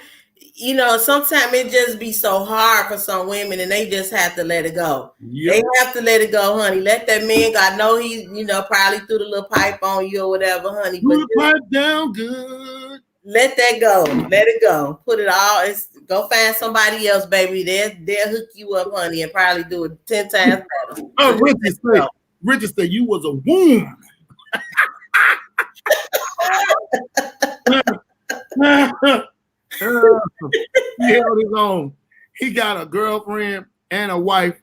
Sometimes it just be so hard for some women, and they just have to let it go. Yep. They have to let it go, honey. Let that man go. I know he, probably threw the little pipe on you or whatever, honey. Put the pipe down good. Let that go. Let it go. Put it all. Go find somebody else, baby. They'll hook you up, honey, and probably do it 10 times better. Richard said you was a womb. He held his own. He got a girlfriend and a wife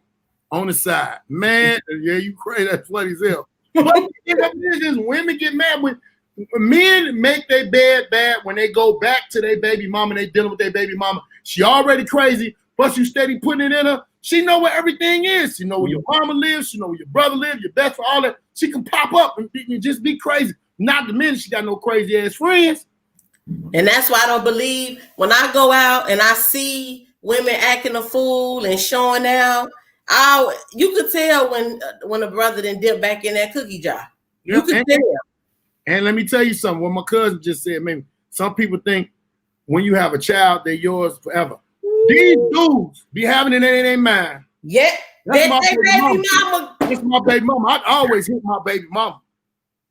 on the side. Man, yeah, you crazy. That's what he's hell. But women get mad when men make their bed bad when they go back to their baby mama and they dealing with their baby mama. She already crazy, but you steady putting it in her. She know where everything is. She know where your mama lives. She know where your brother lives, your best friend, all that. She can pop up and just be crazy. Not the minute she got no crazy ass friends. And that's why I don't believe when I go out and I see women acting a fool and showing out. You could tell when a brother didn't dip back in that cookie jar. You could tell. And let me tell you something. What my cousin just said, maybe some people think when you have a child, they're yours forever. Ooh. These dudes be having it in their mind. Yeah, that's my baby mama. That's my baby mama. I always hit my baby mama.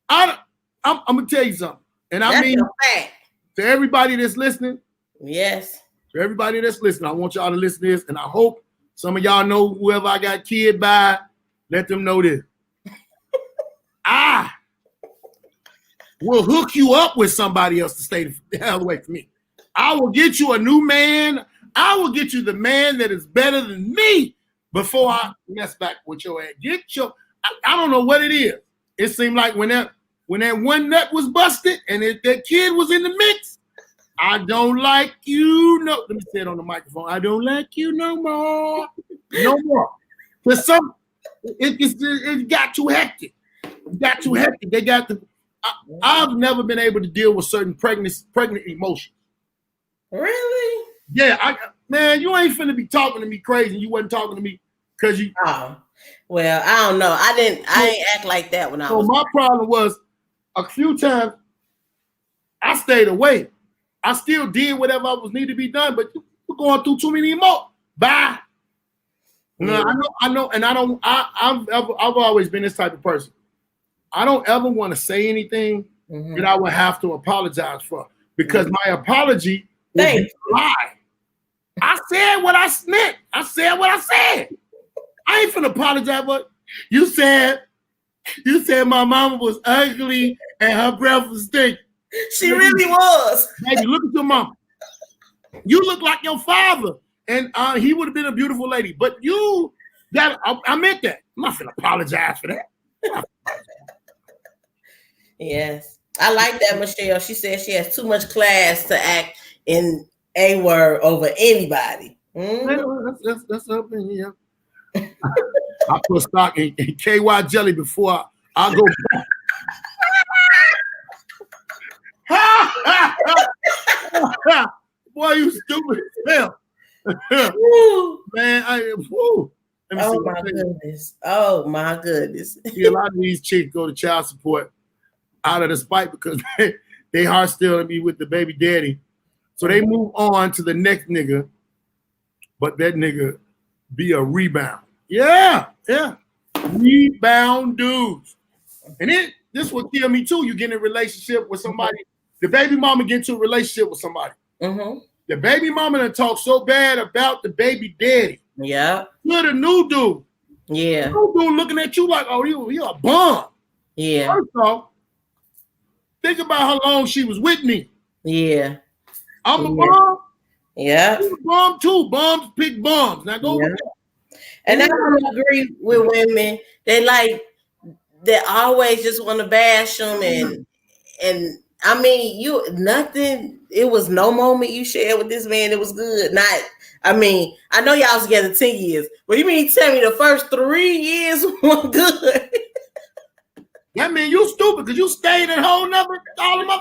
I'm gonna tell you something, and I mean to everybody that's listening. Yes. To everybody that's listening, I want y'all to listen to this, and I hope some of y'all know whoever I got kid by. Let them know this. I will hook you up with somebody else to stay the hell away from me. I will get you a new man. I will get you the man that is better than me before I mess back with your ass. I don't know what it is. It seemed like when that one nut was busted and that kid was in the mix, I don't like you. No, let me say it on the microphone. I don't like you no more. No more. For some, it got too hectic. It got too hectic. They got the. I've never been able to deal with certain pregnant emotions. Really? Yeah, man, you ain't finna be talking to me crazy. You wasn't talking to me Cause you. Oh, well, I don't know. I ain't act like that when I was. So my problem was a few times I stayed away. I still did whatever I was needed to be done, but you're going through too many more. Bye. No, I know, and I've always been this type of person. I don't ever want to say anything that I would have to apologize for, because my apology was a lie. I said what I meant. I said what I said. I ain't finna apologize, but you said my mama was ugly and her breath was stink. She really was. Baby, look at your mama. You look like your father, and he would have been a beautiful lady. But I meant that. I'm not gonna apologize for that. Yes, I like that, Michelle. She said she has too much class to act in a word over anybody. That's up in here. I put stock in KY jelly before I go back. Boy, you stupid as hell. Man, Oh my goodness. See, a lot of these chicks go to child support out of the spite because they heart still be with the baby daddy. So they move on to the next nigga, but that nigga be a rebound. Yeah. Rebound dudes. And this will kill me too. You get in a relationship with somebody, the baby mama get into a relationship with somebody. The baby mama done talk so bad about the baby daddy. Yeah. You're the new dude. Yeah. New dude looking at you like, oh, you're a bum. Yeah. First off, think about how long she was with me. Yeah. I'm a bum. Yeah. I'm a bum too. Bums pick bums. Now go with that. And I don't agree with women. They always just want to bash them and I mean, it was no moment you shared with this man that was good. I know y'all was together 10 years, but you mean tell me the first 3 years were good? That mean you stupid because you stayed at home all of my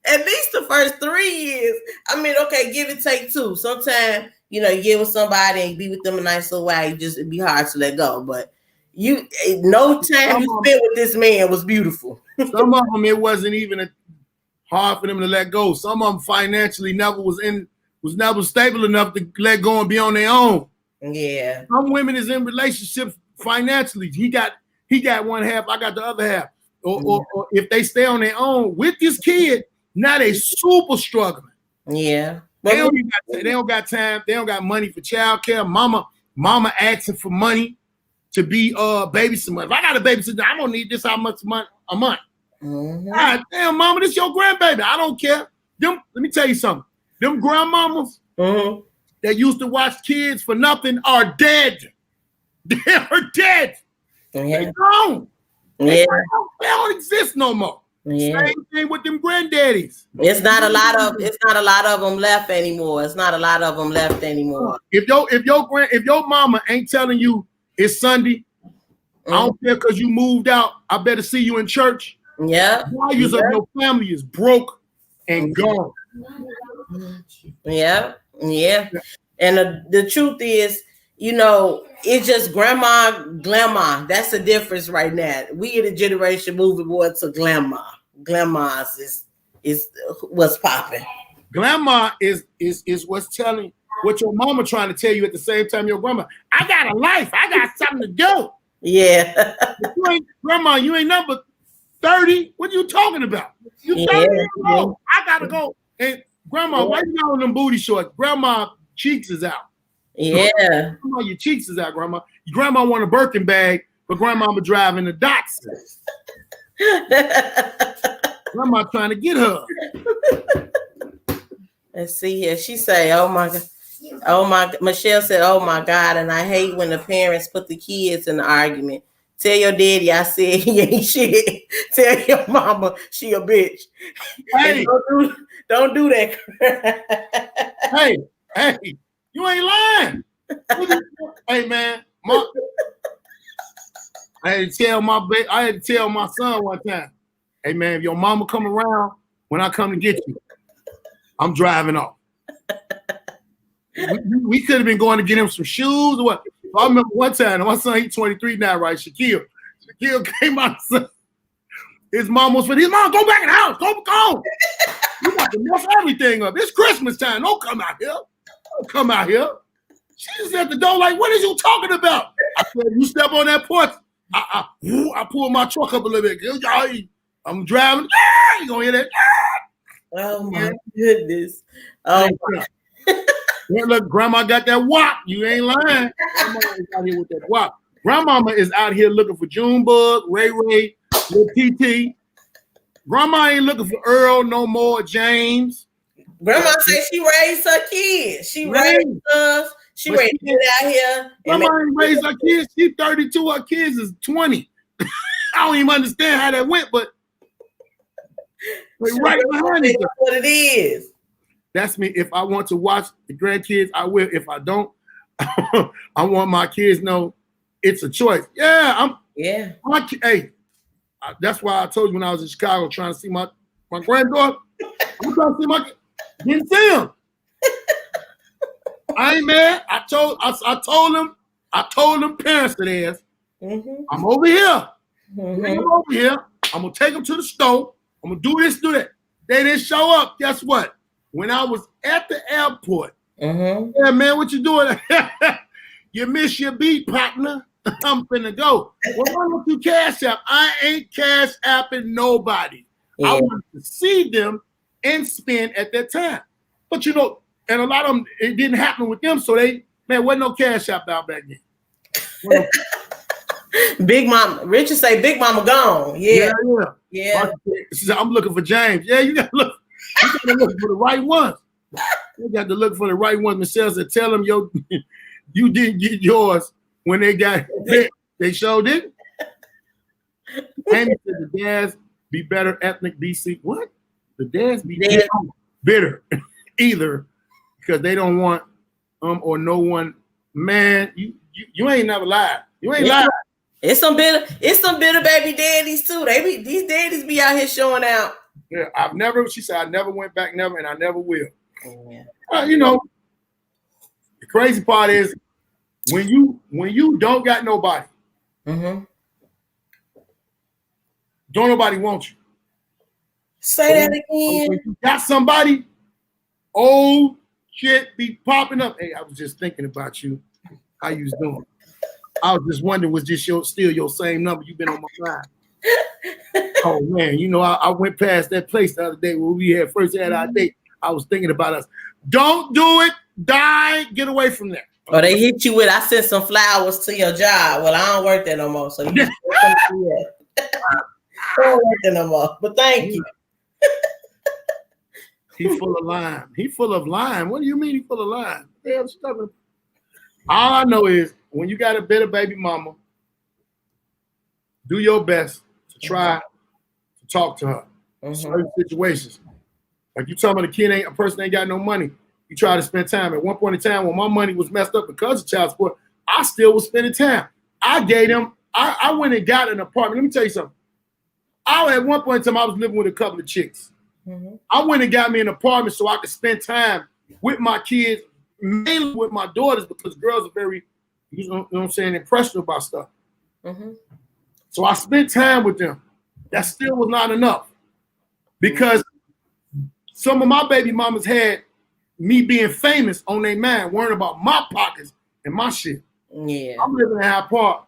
At least the first 3 years. I mean, okay, give and take 2. Sometimes, you get with somebody and be with them a nice little while, it'd be hard to let go. But no time you spent with this man was beautiful. Some of them, it wasn't even hard for them to let go. Some of them financially was never stable enough to let go and be on their own. Yeah. Some women is in relationships financially. He got one half, I got the other half. Or if they stay on their own with this kid, now they super struggling. Yeah. They don't got time. They don't got money for childcare. Mama asking for money to be babysitter. If I got a babysitter, I don't need this how much money a month. God damn, mama, this your grandbaby. I don't care. Let me tell you something. Them grandmamas that used to watch kids for nothing are dead. They are dead. They're gone. They don't exist no more. Yeah. Same thing with them granddaddies. It's not a lot of them left anymore. If your mama ain't telling you it's Sunday, I don't care because you moved out. I better see you in church. Yeah. Values of your family is broke and gone. Yeah. And the truth is, it's just glamour. That's the difference right now. We in a generation moving more to glamour. Glamour is what's popping. Glamour is what's telling what your mama trying to tell you at the same time your grandma. I got a life. I got something to do. Yeah. Grandma, you ain't number 30. What are you talking about? You 30 years old. I gotta go. And grandma, why you got on them booty shorts? Grandma cheeks is out. Yeah. Grandma, your cheeks is out, grandma. Your grandma want a Birkin bag, but grandma be driving the Datsun. Grandma trying to get her. Let's see here. She say, oh my God. Michelle said, oh my God. And I hate when the parents put the kids in the argument. Tell your daddy I said he ain't shit. Tell your mama she a bitch. Hey. Don't do that. Hey, you ain't lying. Hey man, I had to tell my son one time, hey man, if your mama come around when I come to get you, I'm driving off. We could have been going to get him some shoes or what. I remember one time, my son, he's 23 now, right? Shaquille came out. His mom was for his mom, go back in the house. Go. You got to mess everything up. It's Christmas time. Don't come out here. Don't come out here. She's at the door like, what is you talking about? I said, you step on that porch. I pulled my truck up a little bit. I'm driving. You gonna hear that? Oh my goodness. Oh my. Yeah, look, grandma got that wop. You ain't lying. Grandma is out here with that wop. Grandmama is out here looking for Junebug, Ray, little TT. Grandma ain't looking for Earl no more, James. Grandma said she raised her kids. She raised us. She raised it out here. Grandma ain't raised her kids. She's 32. Her kids is 20. I don't even understand how that went, but right behind it. That's what it is. That's me. If I want to watch the grandkids, I will. If I don't, I want my kids to know it's a choice. Yeah, hey, that's why I told you when I was in Chicago trying to see my granddaughter. I'm trying to see my didn't see him. I ain't mad. I told them parents to theirs. I'm over here. I'm over here. I'm gonna take them to the store. I'm gonna do this, do that. They didn't show up. Guess what? When I was at the airport, yeah, man, what you doing? You miss your beat, partner. I'm finna go. Well, why don't you cash app? I ain't cash apping nobody. Yeah. I wanted to see them and spend at that time. But you know, and a lot of them, it didn't happen with them. So wasn't no cash app out back then. Big Mama, Richard say Big Mama gone. Yeah. She said, I'm looking for James. Yeah, you gotta look. You gotta look for the right ones. You got to look for the right ones. Michelle said, tell them you didn't get yours when they got hit. They showed it. Amy said the dads be better ethnic BC. What? The dads be bitter either because they don't want or no one. Man, you ain't never lied. You ain't lied. It's some bitter baby daddies too. These daddies be out here showing out. Yeah, she said, I never went back, never, and I never will. Yeah. You know, the crazy part is when you don't got nobody, don't nobody want you. Say that again. When you got somebody, old shit be popping up. Hey, I was just thinking about you. How you was doing? I was just wondering, was this still your same number? You've been on my mind. Oh man, you know, I went past that place the other day where we first had our date. I was thinking about us. Don't do it. Die. Get away from there. Or they hit you with, I sent some flowers to your job. Well, I don't work there no more. So you don't work there no more. But thank you. He full of lime. He full of lime. What do you mean he full of lime? All I know is when you got a bitter baby mama, do your best to try to talk to her in certain situations. Like you tell me a person ain't got no money. You try to spend time. At one point in time when my money was messed up because of child support, I still was spending time. I gave them, I went and got an apartment. Let me tell you something. At one point in time, I was living with a couple of chicks. I went and got me an apartment so I could spend time with my kids, mainly with my daughters, because girls are very, you know what I'm saying, impressionable about stuff. So I spent time with them. That still was not enough because some of my baby mamas had me being famous on their mind, worrying about my pockets and my shit. Yeah. I'm living in Hyde Park.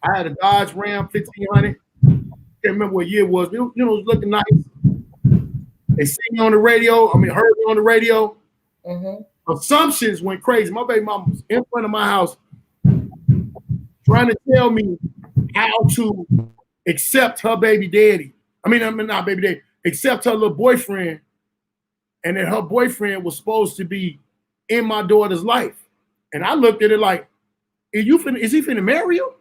I had a Dodge Ram 1500. Can't remember what year it was. You know, it was looking nice. They seen me on the radio. Heard me on the radio. Assumptions went crazy. My baby mama was in front of my house trying to tell me how to accept her baby daddy. I mean, not baby daddy, accept her little boyfriend, and that her boyfriend was supposed to be in my daughter's life. And I looked at it like, is he finna marry you?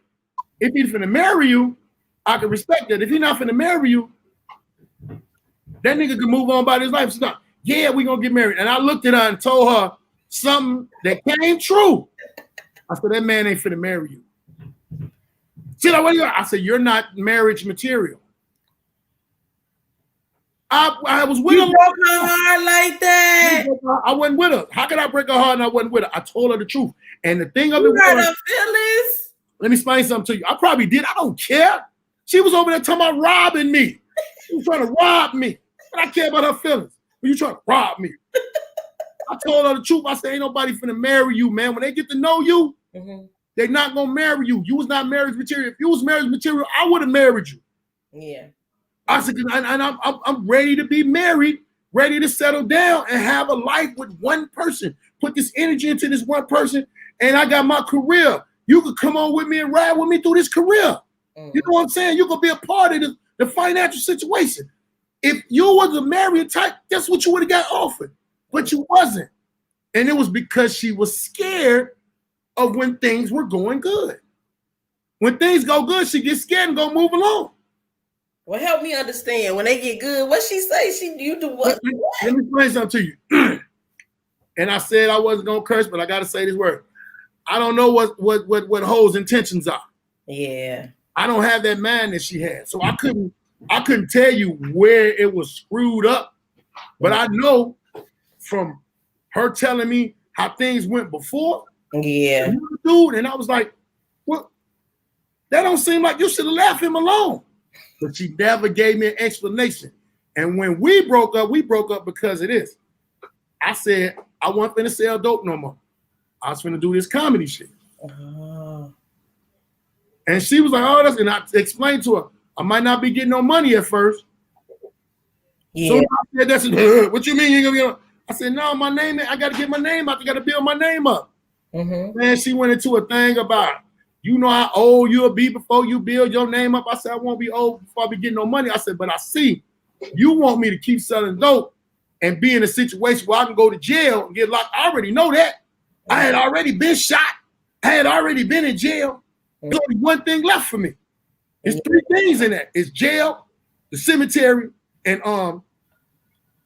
If he's finna marry you, I can respect that. If he's not finna marry you, that nigga can move on about his life. She's not, yeah, we gonna get married. And I looked at her and told her something that came true. I said, that man ain't finna marry you. She's like, what are you? I said, you're not marriage material. I was with You her. broke her heart like that. I wasn't with her. How could I break her heart and I wasn't with her? I told her the truth. And the thing of it You hurt was, her feelings. let me explain something to you. I probably did. I don't care. She was over there talking about robbing me. She was trying to rob me. But I care about her feelings. But you trying to rob me. I told her the truth. I said, ain't nobody finna marry you, man. When they get to know you, they're not gonna marry you. You was not marriage material. If you was marriage material, I would have married you. Yeah. I said, and I'm ready to be married, ready to settle down and have a life with one person. Put this energy into this one person, and I got my career. You could come on with me and ride with me through this career. You know what I'm saying? You could be a part of the financial situation. If you was a married type, that's what you would have got offered, but you wasn't. And it was because she was scared of when things were going good. When things go good, she gets scared and go move along. Well, help me understand. When they get good, what she say? You do what? Let me explain something to you. And I said I wasn't gonna curse, but I gotta say this word. I don't know what Ho's intentions are. Yeah. I don't have that mind that she had, so I couldn't tell you where it was screwed up. But I know from her telling me how things went before. Yeah. Dude, and I was like, well, that don't seem like you should have left him alone. But she never gave me an explanation. And when we broke up because of this. I said, I wasn't finna sell dope no more. I was finna do this comedy shit. And she was like, oh, that's, and I explained to her, I might not be getting no money at first. Yeah. So I said, that's what you mean you ain't gonna get? I said, no, my name, I gotta get my name out. I gotta build my name up. Man, she went into a thing about, you know how old you'll be before you build your name up. I said, I won't be old before I be getting no money. I said, but I see you want me to keep selling dope and be in a situation where I can go to jail and get locked. I already know that. I had already been shot. I had already been in jail. There's only one thing left for me. There's three things in that. It's jail, the cemetery, and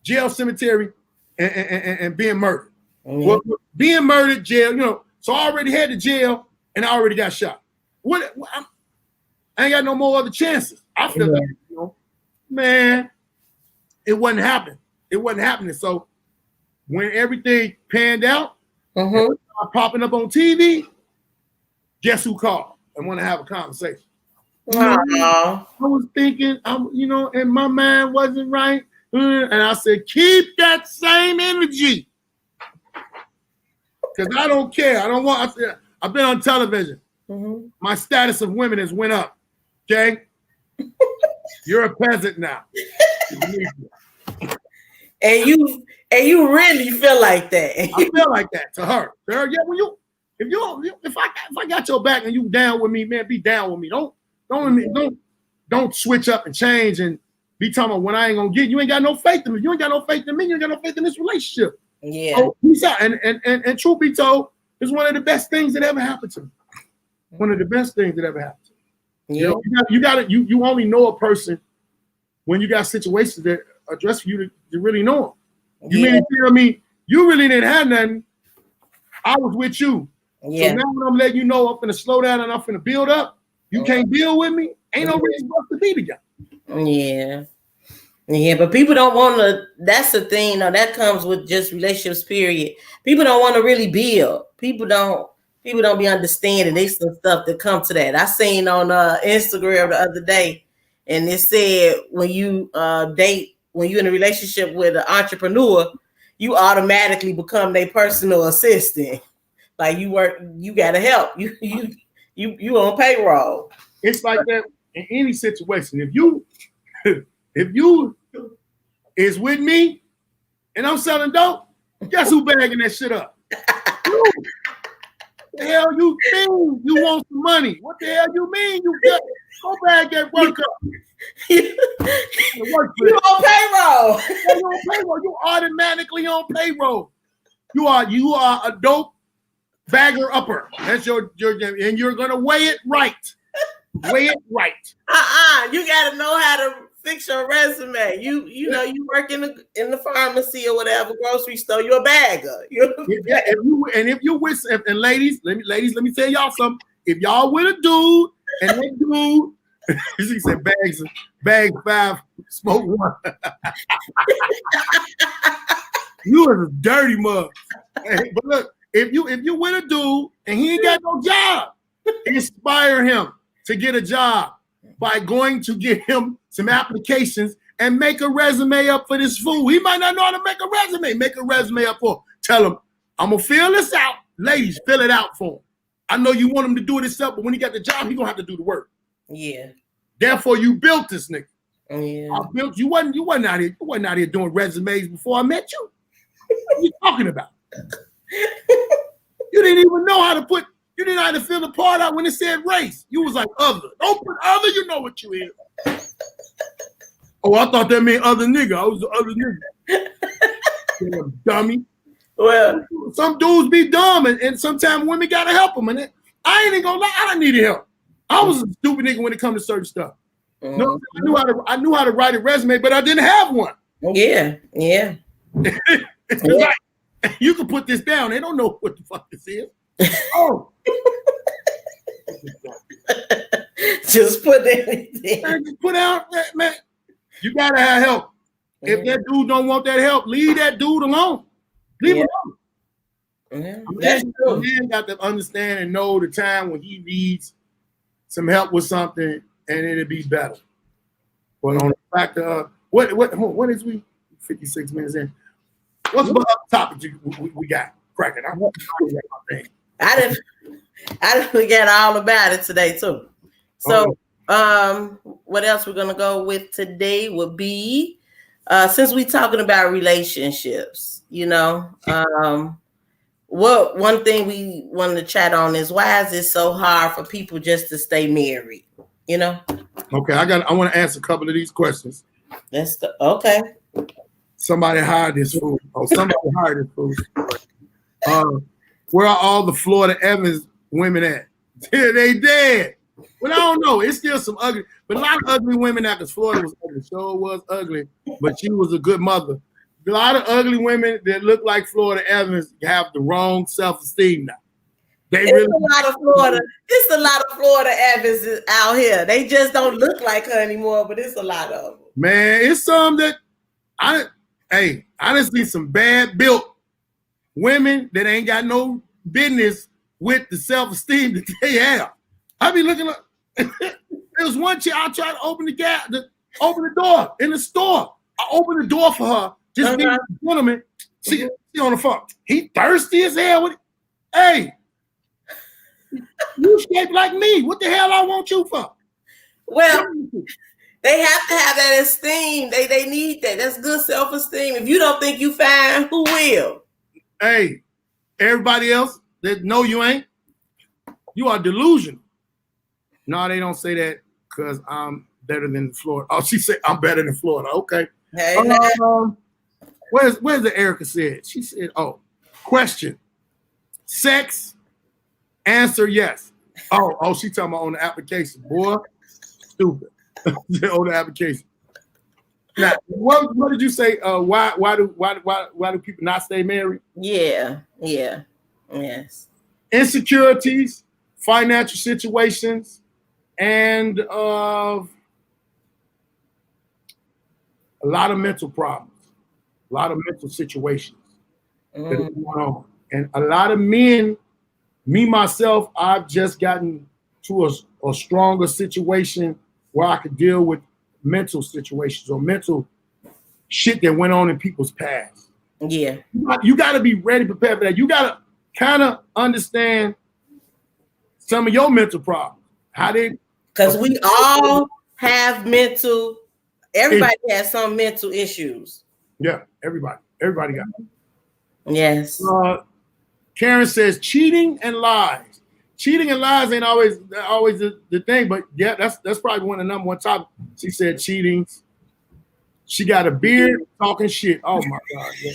jail, cemetery, and being murdered. Well, being murdered, jail, you know. So I already had the jail, and I already got shot. I ain't got no more other chances. I feel like, you know, man, it wasn't happening. It wasn't happening. So when everything panned out, popping up on TV, guess who called and want to have a conversation? I was thinking, you know, and my mind wasn't right. And I said, keep that same energy. Because I don't care. I don't want, I said, I've been on television. My status of women has went up. Okay? You're a peasant now. And you really feel like that. I feel like that to her. To her, yeah. When if I got your back and you down with me, man, be down with me. Don't switch up and change and be talking about when I ain't gonna get you. Ain't got no faith in me. You ain't got no faith in me. You ain't got no faith in this relationship. Yeah. So peace out. And truth be told, it's one of the best things that ever happened to me. One of the best things that ever happened to me. Yeah. You know, you only know a person when you got situations that address for you to really know them. You mean to tell me you really didn't have nothing? I was with you. Yeah. So now when I'm letting you know I'm finna slow down and I'm finna build up, you can't build with me. Ain't no reason for us to be together. Yeah. Yeah, but people don't want to. That's the thing. No, that comes with just relationships. Period. People don't want to really build. People don't be understanding. There's some stuff that come to that. I seen on Instagram the other day, and it said when you date, when you're in a relationship with an entrepreneur, you automatically become their personal assistant. Like you gotta help. You on payroll. It's like that in any situation. If you is with me and I'm selling dope, guess who bagging that shit up? You. The hell you mean you want some money? What the hell you mean you got go bag that work up? You on payroll. You on payroll. You automatically on payroll. You are a dope bagger upper. That's your and you're gonna weigh it right. Weigh it right. You gotta know how to fix your resume. You know you work in the pharmacy or whatever grocery store. You're a bagger. Yeah, if you with ladies, let me tell y'all something. If y'all with a dude and that dude She said bag 5, smoke 1. You is a dirty mug. Hey, but look, if you with a dude and he ain't got no job, inspire him to get a job by going to get him some applications and make a resume up for this fool. He might not know how to make a resume. Make a resume up for him. Tell him, I'm gonna fill this out. Ladies, fill it out for him. I know you want him to do it himself, but when he got the job, he gonna have to do the work. Yeah. Therefore, you built this nigga. Yeah. I built you. Wasn't out here doing resumes before I met you. What are you talking about? You didn't even know how to put. You didn't know how to fill the part out when it said race. You was like other. Don't put other. You know what you is. Oh, I thought that meant other nigga. I was the other nigga. Damn dummy. Well, some dudes be dumb, and sometimes women gotta help them. And I ain't even gonna lie. I needed help. I was a stupid nigga when it comes to certain stuff. No, I knew how to write a resume, but I didn't have one. Yeah. It's like, you can put this down. They don't know what the fuck this is. Oh. Just put anything. Man, just put out, man. You gotta have help. If that dude don't want that help, leave that dude alone. Leave him alone. Man got to understand and know the time when he needs some help with something, and it'll be better. But on the fact of what is we 56 minutes in? What's the other topic we got cracking? I didn't forget all about it today too. So what else we're gonna go with today would be since we're talking about relationships, what one thing we wanted to chat on is why is it so hard for people just to stay married? Okay, I want to answer a couple of these questions. Okay. Somebody hired this fool. Oh, somebody hired this fool. Where are all the Florida Evans women at? They dead. Well, I don't know. It's still some ugly, but a lot of ugly women out because Florida was ugly. Sure was ugly, but she was a good mother. A lot of ugly women that look like Florida Evans have the wrong self-esteem now. It's a lot of Florida Evans out here. They just don't look like her anymore, but it's a lot of them. Man, it's some that I done see some bad built women that ain't got no business with the self-esteem that they have. I be looking up. There was one chick I tried to open the door in the store. I opened the door for her. Just being a gentleman. She on the phone. He thirsty as hell. Hey, you shaped like me. What the hell I want you for? Well, they have to have that esteem. They need that. That's good self-esteem. If you don't think you fine, who will? Hey, everybody else that know you ain't, you are delusional. No, they don't say that because I'm better than Florida. Oh, she said I'm better than Florida. Okay. Hey, where's the Erica said? She said, oh, question. Sex, answer yes. Oh, she talking about on the application. Boy, stupid. On the application. Now, what did you say? Why do people not stay married? Yeah. Yes. Insecurities, financial situations, and a lot of mental problems, a lot of mental situations that are going on. And a lot of men, me, myself, I've just gotten to a stronger situation where I could deal with mental situations or mental shit that went on in people's past. Yeah. You got to be ready, prepared for that. You got to kind of understand some of your mental problems. Because we all have everybody has some mental issues. Yeah, everybody got it. Yes. Karen says cheating and lies. Cheating and lies ain't always the thing, but yeah, that's probably one of the number one topic. She said cheating. She got a beard talking shit. Oh my God. Yeah.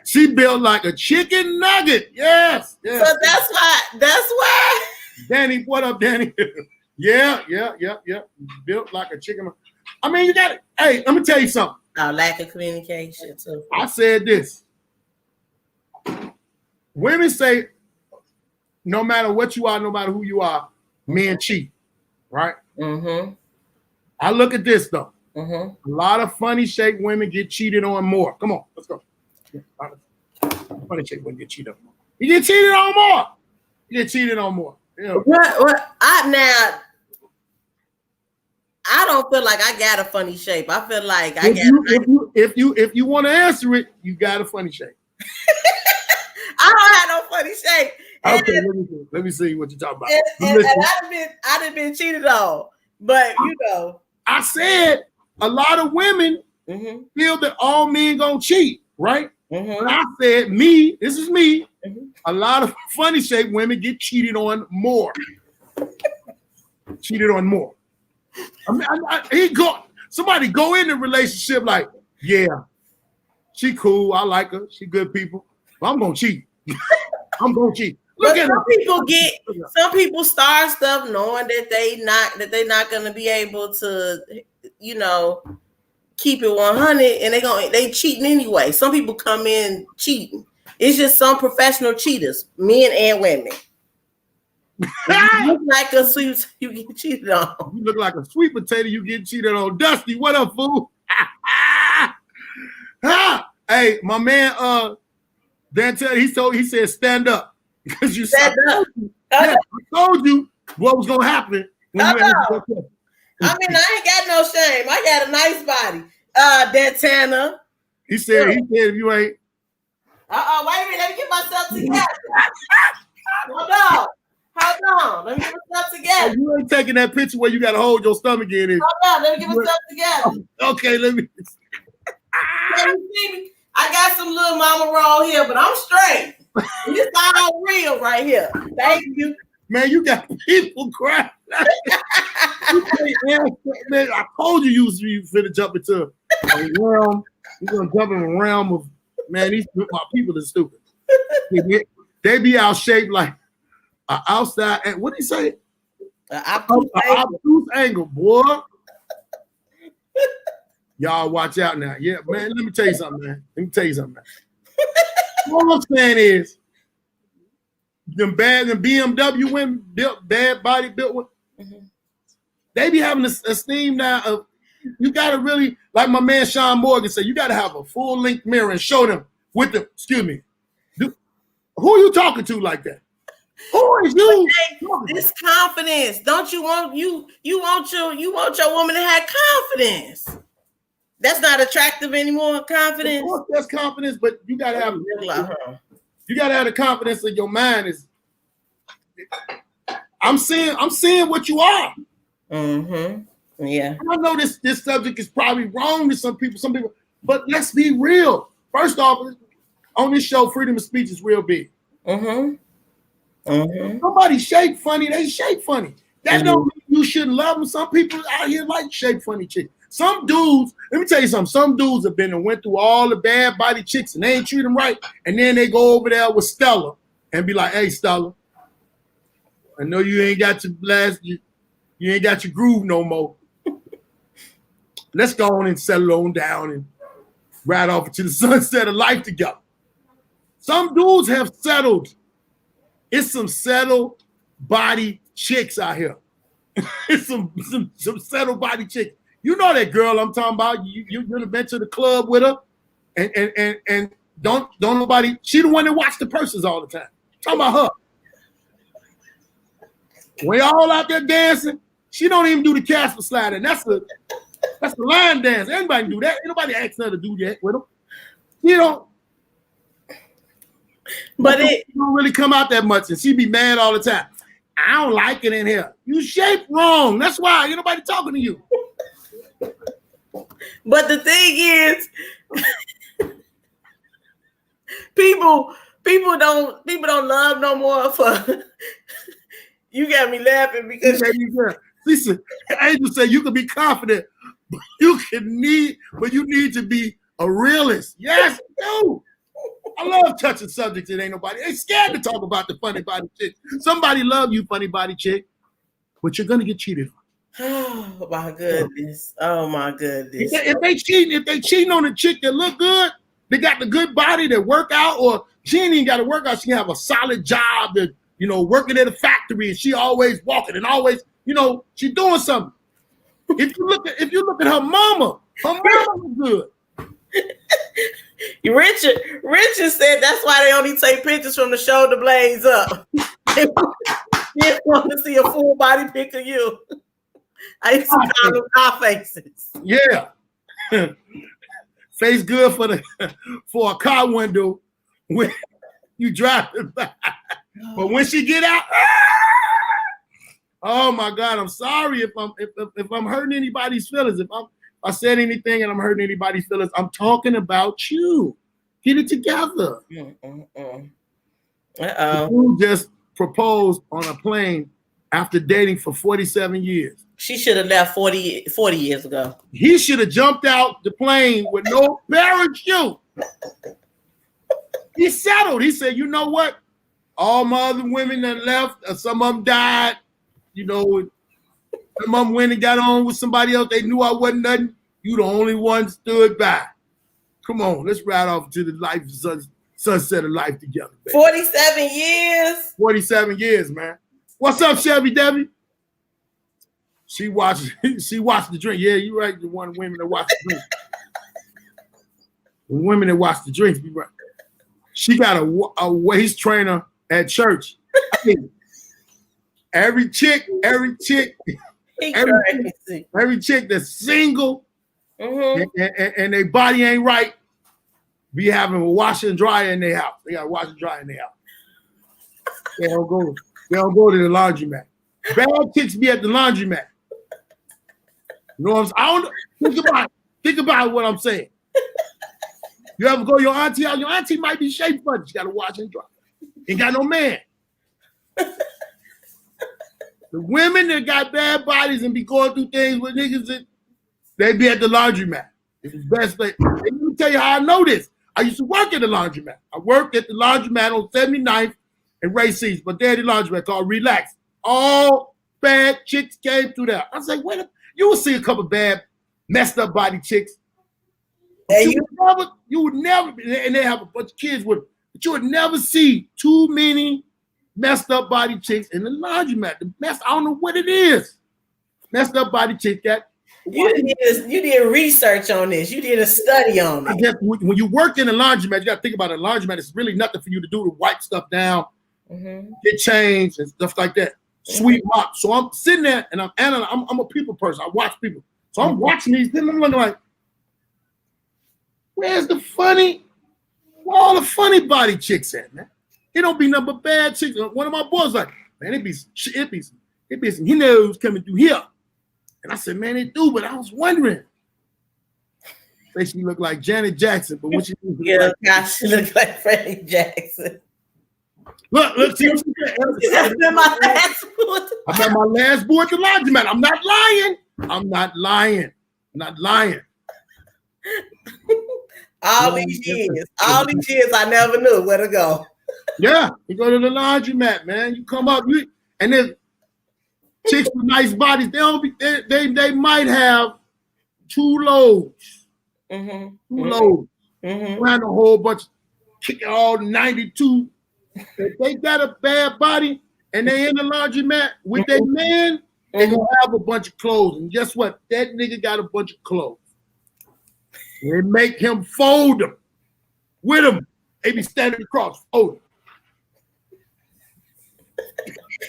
She built like a chicken nugget. Yes. So that's why. Danny, what up, Danny? Yeah. Built like a chicken. I mean, you got it. Hey, let me tell you something. Lack of communication too. I said this. Women say no matter what you are, no matter who you are, men cheat, right? Mm-hmm. I look at this though. Mm-hmm. A lot of funny shaped women get cheated on more. Come on, let's go. Funny shaped women get cheated on more. You get cheated on more. You get cheated on more. You know? What? I don't feel like I got a funny shape. I feel like if you want to answer it, you got a funny shape. I don't have no funny shape. Okay, let me see what you're talking about. And I done been cheated on, but you know, I said a lot of women feel that all men gonna cheat, right? But I said this is me. A lot of funny shaped women get cheated on more. Cheated on more. Somebody go in the relationship like, yeah, she cool. I like her. She good people. But I'm gonna cheat. I'm gonna cheat. Look at some people start stuff knowing that they not gonna be able to, you know, keep it 100, and they cheating anyway. Some people come in cheating. It's just some professional cheaters, men and women. You look like a sweet, you get cheated on. You look like a sweet potato, you get cheated on. Dusty, what up, fool? Hey, my man, Dantel, he said stand up because you stand up. I told you what was gonna happen when you I mean, I ain't got no shame. I got a nice body. Dantana. He said if you ain't. Wait a minute, let me get myself together. Hold on. Let me get myself together. You ain't taking that picture where you gotta hold your stomach in it. Hold on, let me get myself together. Okay, let me. I got some little mama roll here, but I'm straight. This all real right here. Thank you. Man, you got people crying. Man, I told you finna jump into a realm. You're gonna jump in a realm of, man, my people are stupid. They be out shaped like an outside, and what did he say? Obtuse angle, boy. Y'all watch out now. Yeah, man, let me tell you something, man. What I'm saying is, them BMW women, bad body built women, they be having this esteem now of, you gotta really, like my man Sean Morgan said, you gotta have a full length mirror and show them with the, excuse me, who are you talking to like that? Who is you? This confidence. Don't you want you want your woman to have confidence? That's not attractive anymore. Confidence. Of course, that's confidence, but you gotta have the confidence of your mind. Is I'm seeing what you are. Yeah. I know this subject is probably wrong to some people, but let's be real. First off, on this show, freedom of speech is real big. Somebody shape funny, they shape funny. That don't mean you shouldn't love them. Some people out here like shape funny chicks. Some dudes, let me tell you something. Some dudes have been and went through all the bad body chicks and they ain't treat them right. And then they go over there with Stella and be like, hey, Stella, I know you ain't got your you ain't got your groove no more. Let's go on and settle on down and ride off into the sunset of life together. Some dudes have settled. It's some settled body chicks out here. It's some settled body chicks. You know that girl I'm talking about. You've been to the club with her, and don't nobody. She the one that watch the purses all the time. I'm talking about her. When y'all out there dancing, she don't even do the Casper slide, and that's the line dance. Anybody can do that. Ain't nobody asking her to do that with them. You know. But it don't really come out that much, and she be mad all the time. I don't like it in here. You shaped wrong. That's why ain't nobody talking to you. But the thing is, people don't love no more for. You got me laughing because listen, Angel said you can be confident, but you need to be a realist. Yes, you. I love touching subjects that ain't nobody. They scared to talk about the funny body chick. Somebody love you, funny body chick, but you're gonna get cheated on. Oh my goodness! Oh my goodness! If they cheating on a chick that look good, they got the good body that work out, or she ain't even got to work out. She have a solid job that working at a factory, and she always walking and always, she doing something. If you look at her mama was good. Richard said that's why they only take pictures from the shoulder blades up. They want to see a full body pic of you. I used to call them car faces. Yeah. Face good for a car window when you drive it by. But when she get out, oh my God, I'm sorry if I'm hurting anybody's feelings. If I said anything and I'm hurting anybody's feelings, I'm talking about you. Get it together. You just proposed on a plane after dating for 47 years. She should have left 40 years ago. He should have jumped out the plane with no parachute. He settled. He said, you know what? All my other women that left, some of them died. Some of them went and got on with somebody else. They knew I wasn't nothing. You the only one stood by. Come on, let's ride off to the sunset of life together. Baby. 47 years. 47 years, man. What's up, Chevy Debbie? She watched the drink. Yeah, you're right. The one women that watch the drink. The women that watch the drinks, be right. She got a waist trainer at church. I mean, every chick that's single and their body ain't right, be having a washer and dryer in their house. They got a washer and dryer in their house. They don't go to the laundromat. Bad chicks be at the laundromat. You know what I'm saying? Think about what I'm saying. You ever go to your auntie house? Your auntie might be shaped funny. She got to wash and dry. Ain't got no man. The women that got bad bodies and be going through things with niggas, they be at the laundromat. It's the best thing. Let me tell you how I know this. I used to work at the laundromat. I worked at the laundromat on 79th and Racines, but they're the laundromat called Relax. All bad chicks came through there. I was like, wait, you will see a couple bad, messed up body chicks. You would never, and they have a bunch of kids with them, but you would never see too many messed up body chicks in the laundromat. I don't know what it is. Messed up body chick that. You did research on this. You did a study on it. I guess when you work in a laundromat, you got to think about a laundromat. It's really nothing for you to do to wipe stuff down, get changed and stuff like that. Sweet mop. So I'm sitting there and I'm a people person. I watch people. So I'm watching these. Then I'm looking like, where all the funny body chicks at, man? It don't be nothing but bad chicks. One of my boys like, man, it be some he knows coming through here. And I said, man, it do, but I was wondering. Say she looked like Janet Jackson, but when she she looked like Freddie Jackson. Look, see what she said. That's been my last board. I got my last board at the laundromat. I'm not lying. All these years, I never knew where to go. Yeah, you go to the laundromat, man. You come up, and then chicks with nice bodies. They might have 2 loads. Two loads. Around a whole bunch, kicking all 92. If they got a bad body and they in the laundromat with their man, they gonna have a bunch of clothes. And guess what? That nigga got a bunch of clothes. They make him fold them with him. They be standing across, fold them.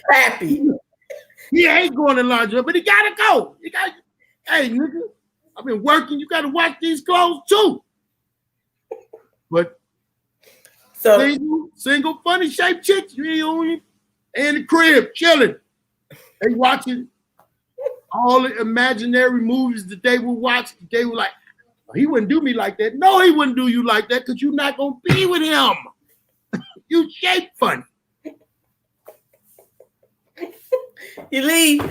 Happy. He ain't going to laundry, but he gotta go. Hey, nigga, I've been working. You gotta wash these clothes too. But so single funny shaped chicks, you only in the crib chilling. They watching all the imaginary movies that they would watch. They were like, oh, he wouldn't do me like that. No, he wouldn't do you like that because you're not gonna be with him. You shape funny. You leave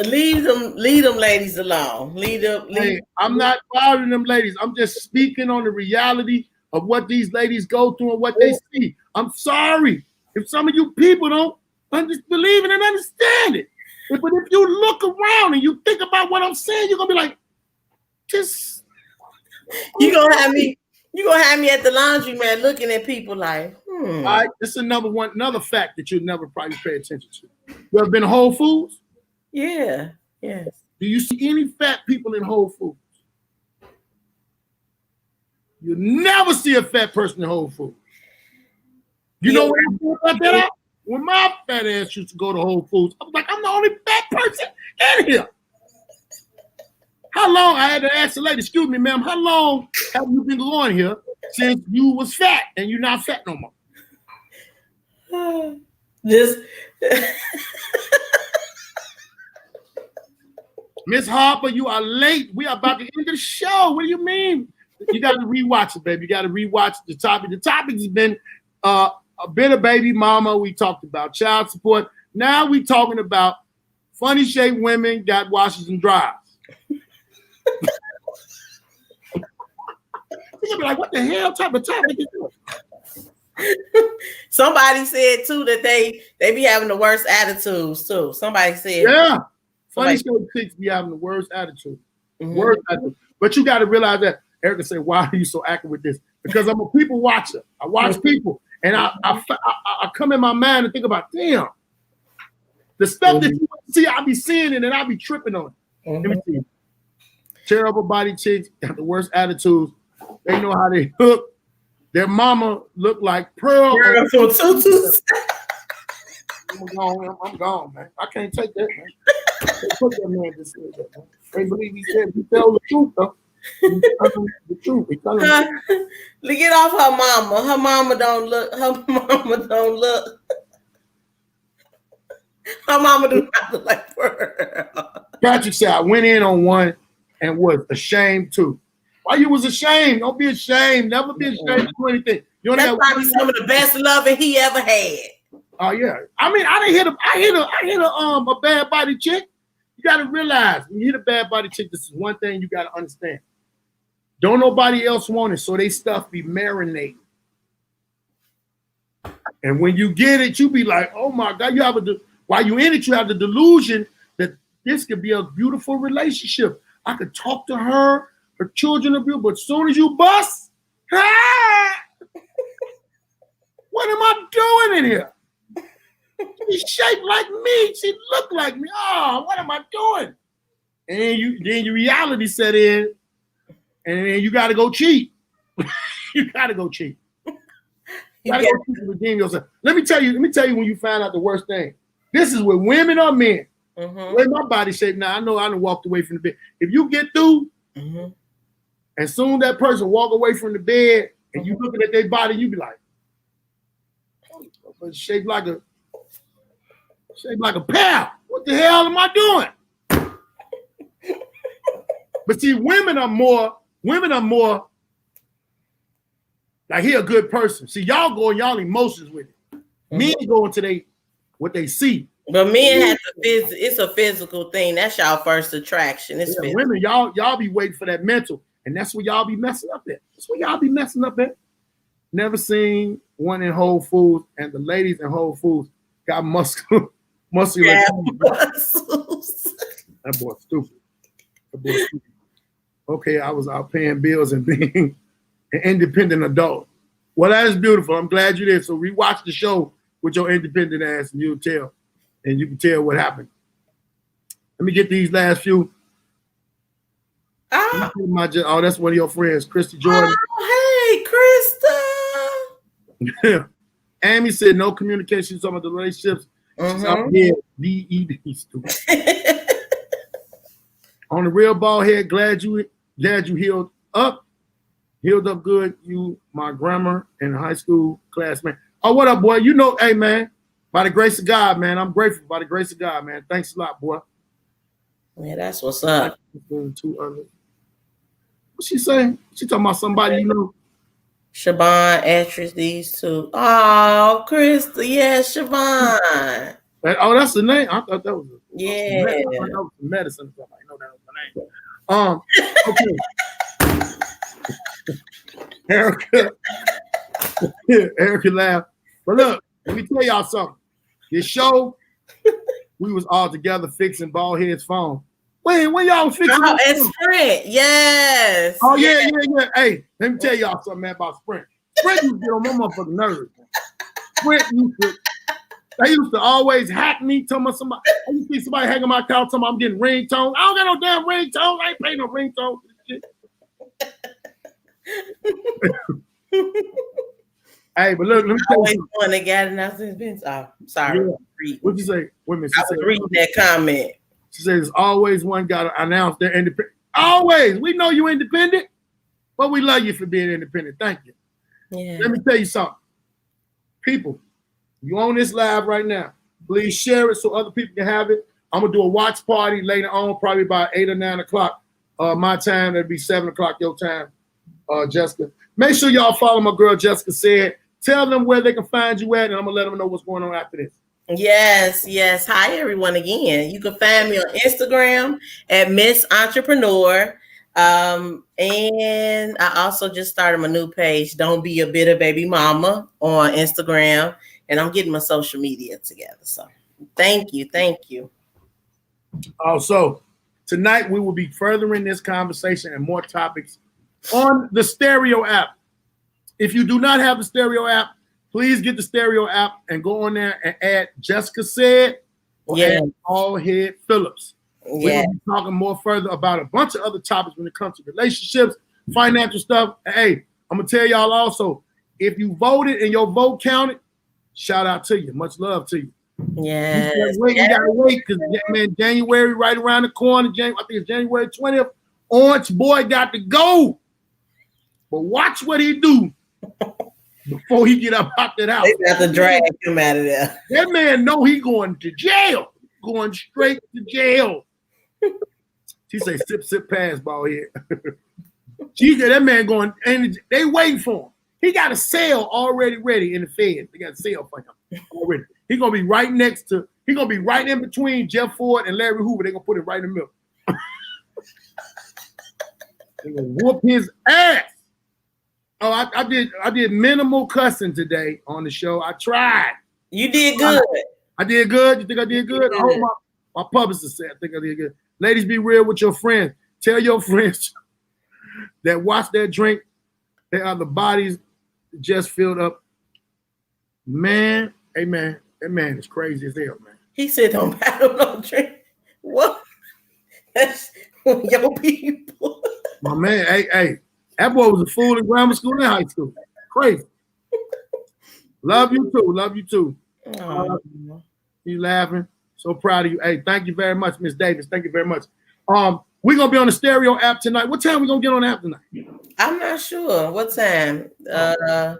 them ladies alone. Hey, I'm not bothering them ladies. I'm just speaking on the reality of what these ladies go through and what they see. I'm sorry if some of you people don't believe it and understand it. But if you look around and you think about what I'm saying, you're gonna be like, you're gonna have me at the laundromat looking at people like, All right, this is another fact that you'll never probably pay attention to. You ever been to Whole Foods? Yeah. Yes. Do you see any fat people in Whole Foods? You never see a fat person in Whole Foods. You know what I feel about that? When my fat ass used to go to Whole Foods, I was like, I'm the only fat person in here. How long? I had to ask the lady, excuse me, ma'am, how long have you been going here since you was fat and you're not fat no more? Just Miss Harper, you are late. We are about to end the show. What do you mean? You got to rewatch it, baby. You got to rewatch the topic. The topic has been a bit of baby mama. We talked about child support. Now we talking about funny shaped women got washers and dryers. You'll be like, what the hell type of topic is this? Somebody said too that they be having the worst attitudes too. Somebody said, yeah, funny shaped chicks be having the worst attitude. Worst attitude. But you got to realize that. Erica said, why are you so accurate with this? Because I'm a people watcher. I watch people, and I come in my mind and think about, damn, the stuff that you see, I be seeing it and I be tripping on it. Let me see. Terrible body chicks got the worst attitudes. They know how they hook. Their mama look like Pearl. I'm gone, man. I can't take that, man. Put that man to say that, man. Can't believe he said he tell the truth, though. The truth. Get off her mama. Her mama don't look. Her mama do not look like Pearl. Patrick said, I went in on one and was ashamed too. Why you was ashamed? Don't be ashamed. Never be ashamed to do anything. You That's probably some of the best loving he ever had. Oh yeah. I mean, I hit a bad body chick. You gotta realize when you hit a bad body chick, this is one thing you gotta understand. Don't nobody else want it, so they stuff be marinating. And when you get it, you be like, oh my God, while you in it, you have the delusion that this could be a beautiful relationship. I could talk to her children are beautiful, but as soon as you bust, what am I doing in here? She's shaped like me. She looked like me. Oh, what am I doing? And then your reality set in, and then you got to go cheat. You got to go cheat. You got to go cheat to redeem yourself. Let me tell you when you find out the worst thing. This is with women or men. Way my body shape now. I know I done walked away from the bed. If you get through, and soon that person walk away from the bed, and you looking at their body, you be like, oh, shaped like a pear. What the hell am I doing? But see, women are more like, he a good person. See, y'all go in y'all emotions with it. Men go into what they see. But men have to it's a physical thing. That's y'all first attraction. It's women, y'all be waiting for that mental, and that's where y'all be messing up at. That's where y'all be messing up at. Never seen one in Whole Foods, and the ladies in Whole Foods got muscular. Yeah, That boy stupid. Okay, I was out paying bills and being an independent adult. Well, that is beautiful. I'm glad you did. So rewatch the show with your independent ass, and you'll tell. And you can tell what happened. Let me get these last few. Oh, that's one of your friends, Christy Jordan. Oh, hey, Krista. Yeah. Amy said no communication, some of the relationships. She's out here, BED, stupid. On the real bald head, glad you healed up good. You, my grammar and high school classmate. Oh, what up, boy? You know, hey, man. By the grace of God, man. I'm grateful. By the grace of God, man. Thanks a lot, boy. Yeah, that's what's up. What's she saying? She talking about somebody you know. Siobhan, actress, these two. Oh, Krista. Yeah, Siobhan. Oh, that's the name. I thought that was that was medicine. I know that was the name. Okay. Erica laughed. But look, let me tell y'all something. This show, we was all together fixing BaldHead's phone. When y'all was fixing Sprint, yes. Oh, yeah. Hey, let me tell y'all something, man, about Sprint. Sprint used to get on my motherfucking nerves. They used to always hack me, tell me somebody. I used to see somebody hanging my couch, telling me I'm getting ringtones. I don't got no damn ringtones. I ain't paying no ringtones. Hey, but look, let me tell you. One that got announced. Sorry. Yeah. What'd you say? Women. I was reading that comment. She says, there's always one got to announce they're independent. Always. We know you're independent, but we love you for being independent. Thank you. Yeah. Let me tell you something. People, you on this live right now. Please share it so other people can have it. I'm going to do a watch party later on, probably about 8 or 9 o'clock. My time, that'd be 7 o'clock your time, Jessica. Make sure y'all follow my girl, Jessica Said. Tell them where they can find you at, and I'm going to let them know what's going on after this. Yes. Hi, everyone, again. You can find me on Instagram at Miss Entrepreneur. And I also just started my new page, Don't Be a Bitter Baby Mama, on Instagram. And I'm getting my social media together. So thank you. Also, tonight we will be furthering this conversation and more topics on the Stereo app. If you do not have the Stereo app, please get the Stereo app and go on there and add Jessica Said or add BaldHead Phillips. We're going to be talking more further about a bunch of other topics when it comes to relationships, financial stuff. Hey, I'm going to tell y'all also, if you voted and your vote counted, shout out to you. Much love to you. Yes. We got to wait because, man, January right around the corner. I think it's January 20th. Orange Boy got to go. But watch what he do before he get up out that house. They got to drag him out of there. That man know he going to jail. Going straight to jail. She say, sip, pass, BaldHead. That man going, and they waiting for him. He got a cell already ready in the Fed. They got a cell for him already. He's going to be right next to, he's going to be right in between Jeff Ford and Larry Hoover. They're going to put it right in the middle. They're going to whoop his ass. Oh, I did minimal cussing today on the show. I tried. You did good. I did good. You think I did good? I hope my publicist said I think I did good. Ladies, be real with your friends. Tell your friends that watch their drink. They are the bodies just filled up. Man, hey man, that man is crazy as hell, man. He said don't battle no drink. What? That's your people. My man, hey. That boy was a fool in grammar school and high school. Crazy. Love you too. You laughing. So proud of you. Hey, thank you very much, Miss Davis. Thank you very much. We're going to be on the Stereo app tonight. What time we going to get on the app tonight? I'm not sure. What time? I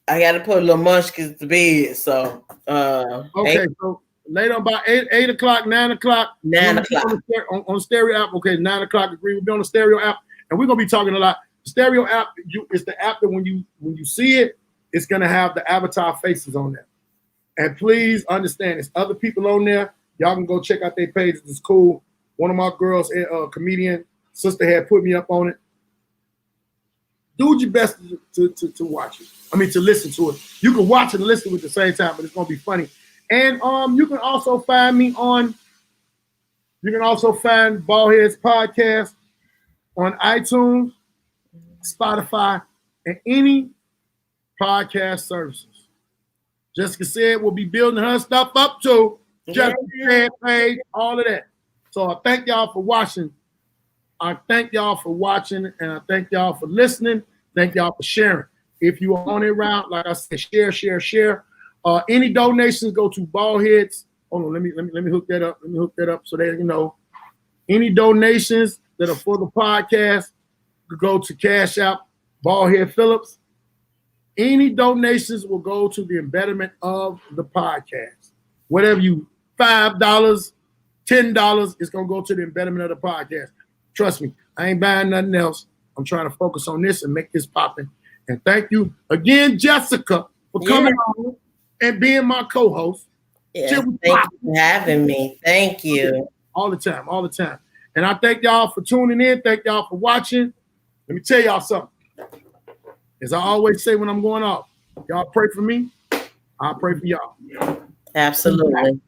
got to put a little munchkins to bed. So, okay. So later about 8 o'clock, 9 o'clock. 9 o'clock. On the Stereo app. Okay, 9 o'clock. Agree. We'll be on the Stereo app. And we're going to be talking a lot. The Stereo app, it's the app that when you see it, it's going to have the avatar faces on there. And please understand, there's other people on there. Y'all can go check out their pages. It's cool. One of my girls, comedian sister, had put me up on it. Do your best to watch it. I mean, to listen to it. You can watch it and listen to it at the same time, but it's going to be funny. And you can also find me on, BaldHead's podcast on iTunes, Spotify, and any podcast services. Jessica Said we'll be building her stuff up too. Jessica Said page, all of that. So I thank y'all for watching. And I thank y'all for listening. Thank y'all for sharing. If you are on it around, like I said, share. Any donations go to BaldHead's. Hold on, let me hook that up. Let me hook that up so that you know. Any donations that are for the podcast could go to Cash App, BaldHead Phillips. Any donations will go to the embetterment of the podcast. Whatever you, $5, $10, it's going to go to the embetterment of the podcast. Trust me, I ain't buying nothing else. I'm trying to focus on this and make this popping. And thank you again, Jessica, for coming on and being my co-host. Yeah, thank you for having me. Thank you. All the time. And I thank y'all for tuning in. Thank y'all for watching. Let me tell y'all something. As I always say when I'm going off, y'all pray for me. I'll pray for y'all. Absolutely.